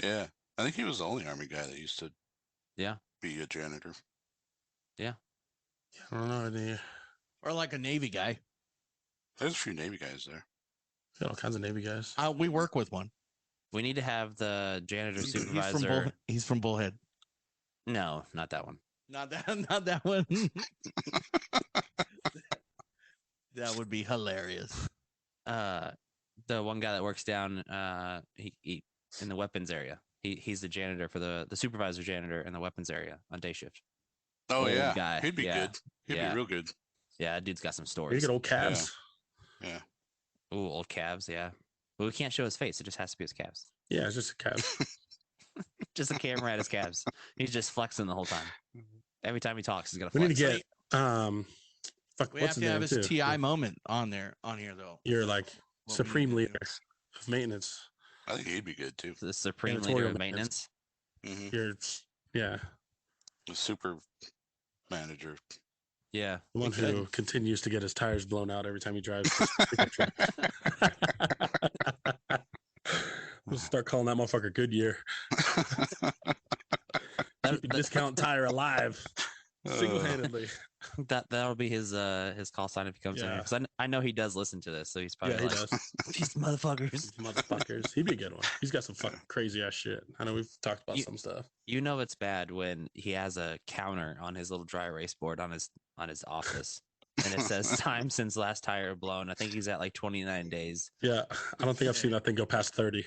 Yeah, I think he was the only army guy that used to. Yeah. Be a janitor. I don't know. Any, or like a Navy guy. There's a few Navy guys there. got all kinds of Navy guys. We work with one. We need to have the janitor He's supervisor. He's from Bullhead. No, not that one. Not that. Not that one. That would be hilarious. The one guy that works down he in the weapons area. He's the janitor for the supervisor janitor in the weapons area on day shift. Oh Old yeah, guy. he'd be Yeah. good. He'd Yeah. be real good. Yeah, that dude's got some You stories. get old calves. Ooh, old calves. Yeah. Well, we can't show his face. It just has to be his calves. Yeah, it's just a calf. Just a camera at his calves. He's just flexing the whole time. Every time he talks, he's gonna We flex. need to get fuck. We What's have his to have name his too? TI moment on here though. You're like What we supreme need to leader of maintenance. I think he'd be good too. The supreme Janitorial leader of maintenance. maintenance. Hmm You're, yeah, The super manager. Yeah. the one Okay. who continues to get his tires blown out every time he drives his pickup truck. We'll start calling that motherfucker Goodyear. Keeping discount tire alive single-handedly. That'll be his call sign if he comes in here. Yeah. Because I know he does listen to this, so he's probably Yeah, he like, does. these motherfuckers. These motherfuckers. He'd be a good one. He's got some fucking crazy ass shit. I know we've talked about some stuff. You know it's bad when he has a counter on his little dry erase board on his office, and it says time since last tire blown. I think he's at like 29 days. Yeah, I don't think I've seen that thing go past 30.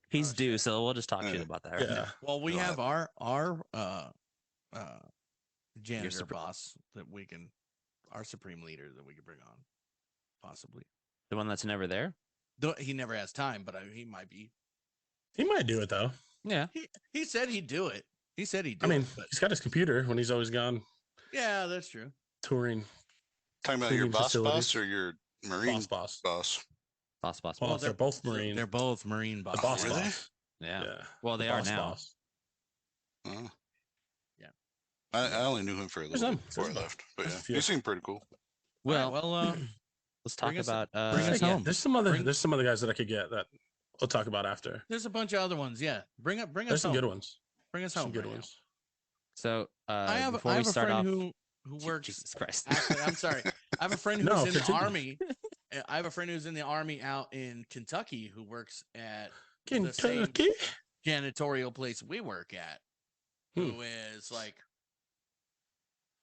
He's due, so we'll just talk shit about that. Right Yeah. now. Well, we have our janitor supreme- boss that we can, our supreme leader that we could bring on, possibly. The one that's never there. Though he never has time, but he might be. He might do it though. Yeah. He said he'd do it. He said he'd do I mean, it. But he's got his computer when he's always gone yeah, that's true. touring. Talking about your Cleaning boss facilities. or your marine Boss. boss? Boss. Well, they're both Marine. They're both Marine the bosses. boss Really? boss. Yeah. Yeah. Well, they The are boss now. boss. Oh. Yeah. I only knew him for a There's little bit them. before I There's them. left, but There's yeah, a few. he seemed pretty cool. Well, Well, let's talk bring us- about bring us Yeah, home. There's some other Bring- there's some other guys that I could get that we'll talk about after. there's a bunch of other ones. Yeah, bring us There's some home. good ones. Bring us Some home. good right now. ones. So I have before I we have a start friend off, who works. Jesus Christ. Actually, I'm sorry. I have a friend who's No, in the continue. army. I have a friend who's in the army out in Kentucky who works at the same Kentucky. janitorial place we work at, who is like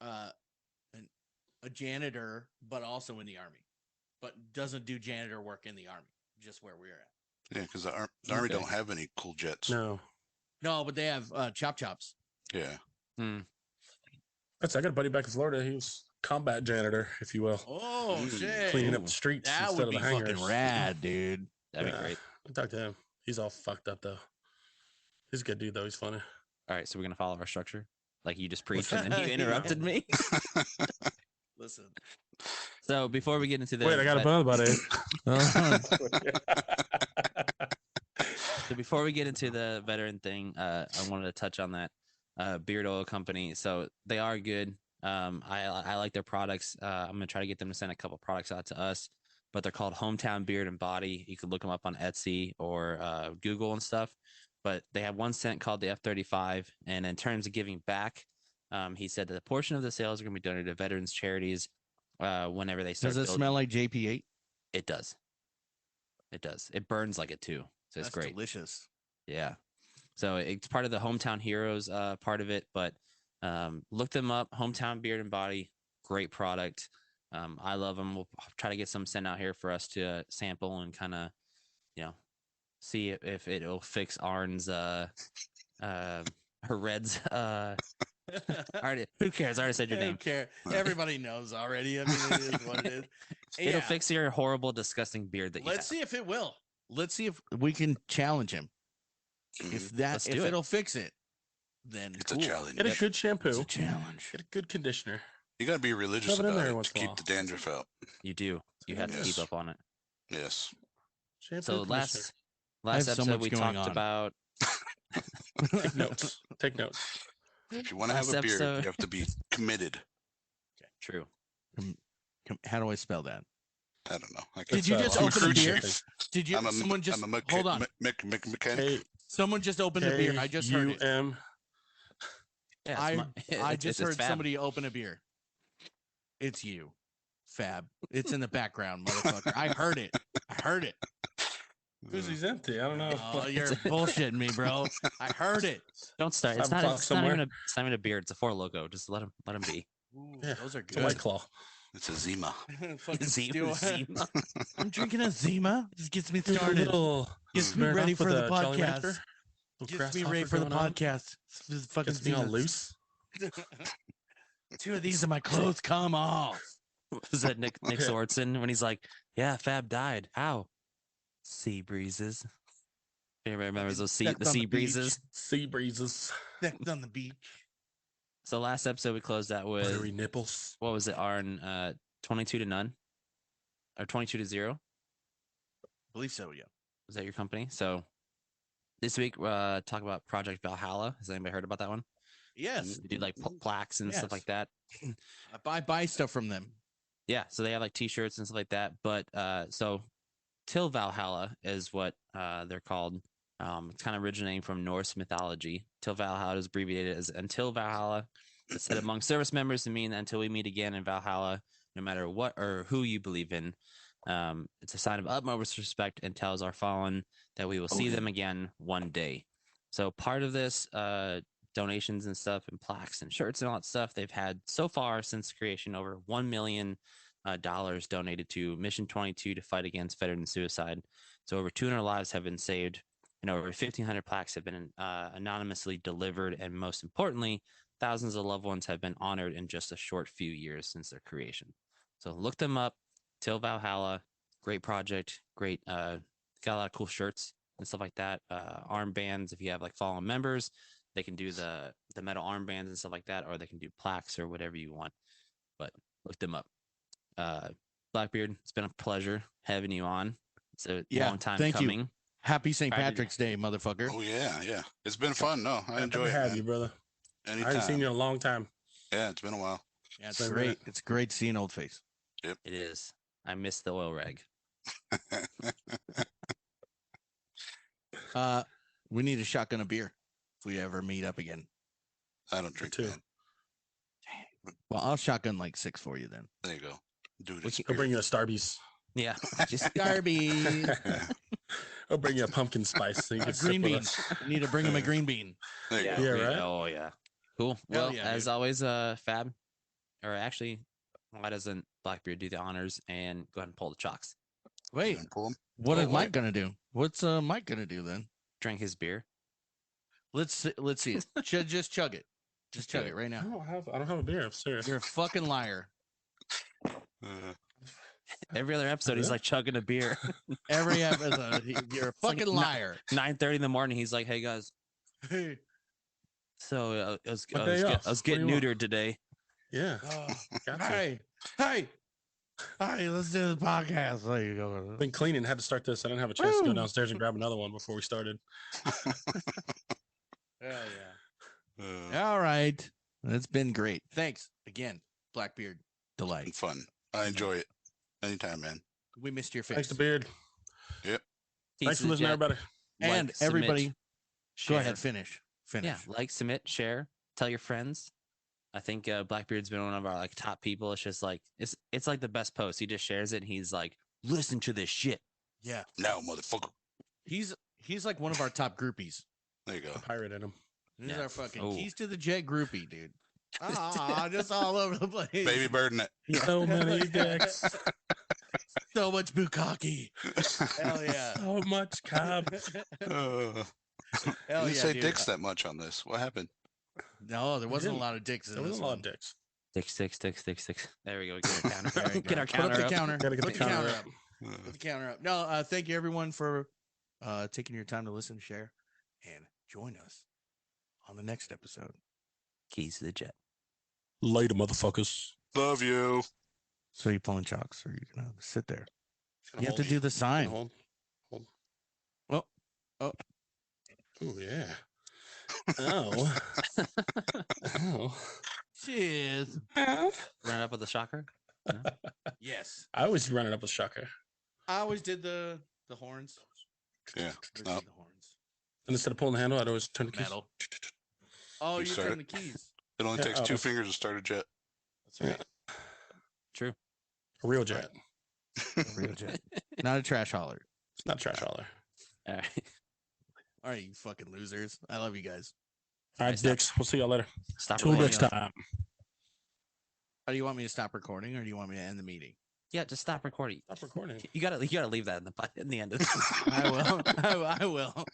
a janitor, but also in the army, but doesn't do janitor work in the army, just where we're at. Yeah, because the army Okay. don't have any cool jets. No. No, but they have chops. Yeah. I got a buddy back in Florida. He was combat janitor, if you will. Oh shit! Cleaning up the streets That instead would of be the hangars. fucking rad, dude. That'd be Yeah. great. I talked to him. He's all fucked up though. He's a good dude though. He's funny. All right, so we're gonna follow our structure. Like you just preached that? and then you You interrupted know. me. Listen, So before we get into the Wait, I got vet- another buddy. So before we get into the veteran thing, I wanted to touch on that beard oil company. So they are good. I like their products. I'm gonna try to get them to send a couple products out to us, but they're called Hometown Beard and Body. You can look them up on Etsy or Google and stuff. But they have one scent called the F35. And in terms of giving back, he said that a portion of the sales are gonna be donated to veterans charities whenever they start. does it building. smell like JP8? It does. It does. It burns like it too. So it's That's great. delicious. Yeah. So it's part of the Hometown Heroes part of it, but look them up. Hometown Beard and Body, great product. I love them. We'll try to get some sent out here for us to sample and kind of, see if it'll fix Arn's her Red's already, who cares? I already said your I name. don't care. Everybody knows already. I mean, it is what it is. It'll Yeah. fix your horrible, disgusting beard that you Let's have. see if it will. Let's see if we can challenge him. If Let's do it. it'll fix it, then It's cool. a challenge. Get a good It's shampoo. a challenge. Get a good conditioner. You got to be religious Shove it in about there it once to in a keep the while. dandruff out. You do. You have to keep Yes. up on it. Yes. Shampoo So conditioner. last have so episode much we going talked on. about Take notes. Take notes. If you want to have Last a beard, episode- you have to be committed. True. How do I spell that? I don't know. I Did you can't- just I'm open a crude beer? chief. Did you? I'm a, Someone just I'm a hold on. mechanic. Someone just opened a beer. I just heard it. KUM. Yeah, it's I my- I it's- just it's heard fab. somebody open a beer. It's you, Fab. It's in the background, motherfucker. I heard it. I heard it. Koozies empty. I don't know. Oh, you're bullshitting me, bro. I heard it. Don't start. It's 5 not. o'clock It's not even somewhere. a. It's not even a beer. It's a Four Loco. Just let him be. Ooh, Yeah, those are It's a White good. Claw. It's a Zima. Fucking Zima, steal- Zima. I'm drinking a Zima. This gets me A started. little Gets me smeared ready off for with the a Jolly podcast. Rancher. Little Gets me ready grasshopper for the going on. podcast. This is fucking Gets me all Zimas. loose. 2 of these are my clothes. Come off. Was that Nick Yeah. Swartzen when he's like, "Yeah, Fab died. How? Sea breezes." Everybody remembers those Stepped the on sea the beach. breezes. Sea breezes. Stepped on the beach. So last episode we closed out with Buttery nipples. what was it, Arn? 22 to none, or 22 to 0. believe so, yeah. Was that your company? So this week, talk about Project Valhalla. Has anybody heard about that one? Yes. They do like plaques and stuff like that. I buy stuff from them. Yeah, so they have like T-shirts and stuff like that. But so Till Valhalla is what they're called. It's kind of originating from Norse mythology. Till Valhalla is abbreviated as Until Valhalla. It's said among service members to mean until we meet again in Valhalla, no matter what or who you believe in. It's a sign of utmost respect and tells our fallen that we will see them again one day. So part of this donations and stuff and plaques and shirts and all that stuff, they've had so far since creation over $1 million donated to Mission 22 to fight against veteran suicide. So over 200 lives have been saved, and over 1,500 plaques have been anonymously delivered, and most importantly, thousands of loved ones have been honored in just a short few years since their creation. So look them up. Till Valhalla, great project, great. Got a lot of cool shirts and stuff like that. Armbands, if you have like fallen members, they can do the metal armbands and stuff like that, or they can do plaques or whatever you want. But look them up. Blackbeard, it's been a pleasure having you on. It's a long time coming. You. Happy St. Patrick's Day, motherfucker. Oh yeah. It's been fun. No, I enjoy it. Have you, brother? Anytime. I haven't seen you in a long time. Yeah, it's been a while. Yeah, it's great. It's great seeing old face. Yep. It is. I miss the oil rag. We need a shotgun of beer if we ever meet up again. I don't drink too. Well, I'll shotgun like 6 for you then. There you go. Dude, I'll bring you a Starbies. Yeah. Just Darby. I'll bring you a pumpkin spice. So you can green bean. You need to bring him a green bean. There you Yeah, go. Yeah, right? Oh yeah. Cool. Hell Well, yeah, as dude. always, Fab, or actually, why doesn't Blackbeard do the honors and go ahead and pull the chocks? Wait, Pull 'em. what Oh, is Mike wait. gonna do? What's Mike gonna do then? Drink his beer. Let's see it. Just chug it. Just chug it right I now. don't have a beer. I'm serious. You're a fucking liar. Uh, Every other episode, he's Really? like chugging a beer. Every episode, you're a fucking like liar. 9:30 in the morning, he's like, "Hey guys, Hey, so I was My day off. was What do getting you want?" neutered today." Yeah. Got to. hey, let's do the podcast. There you go. Been cleaning. Had to start this. I didn't have a chance to go Woo! downstairs and grab another one before we started. Hell yeah. All right. It's been great. Thanks again, Blackbeard. been Delight. fun. I enjoy it. Anytime, man. We missed your face. Thanks to Beard. Peace Thanks to for the listening, jet. everybody. And Like, submit, everybody, go share. ahead, finish. Yeah, like, submit, share, tell your friends. I think Blackbeard's been one of our like top people. It's just like it's like the best post. He just shares it and he's like, "Listen to this shit." Yeah. Now, motherfucker. He's like one of our top groupies. There you go. The pirate in him. He's Yeah. our fucking Oh. keys to the jet groupie, dude. Just all over the place. Baby bird in it. So many dicks. So much bukkake. Hell yeah. So much cob. Uh, Hell you didn't yeah, say dude. dicks that much on this. What happened? No, there wasn't a didn't. lot of dicks in There was this a lot one. of dicks. Six. There we go. Get our counter. There you Get go. our Put up counter the up. counter. Gotta get Put the the counter counter up. up. Put the counter up. No, thank you everyone for taking your time to listen, share, and join us on the next episode. Keys to the jet. Later, motherfuckers. Love you. So you pulling chocks, or you gonna sit there? Gonna You have to hold. do the Gonna sign. Hold. Oh, Oh, yeah. Oh. Oh. cheers. Run it up with the shocker. Yes, I always run it up with Shaka. I always did the horns. Yeah. Always No. did the horns. And instead of pulling the handle, I'd always turn the keys. Metal. Oh, You you start turn it. the keys. It only Yeah, takes oh. 2 fingers to start a jet. That's right. True. A real jet. Real jet. Not a trash hauler. It's not trash hauler. All right. All right, you fucking losers. I love you guys. All right, stop. dicks. We'll see y'all later. Stop Till recording. next time. Do you want me to stop recording, or do you want me to end the meeting? Yeah, just stop recording. Stop recording. You gotta leave that in the end of this. I will. I will.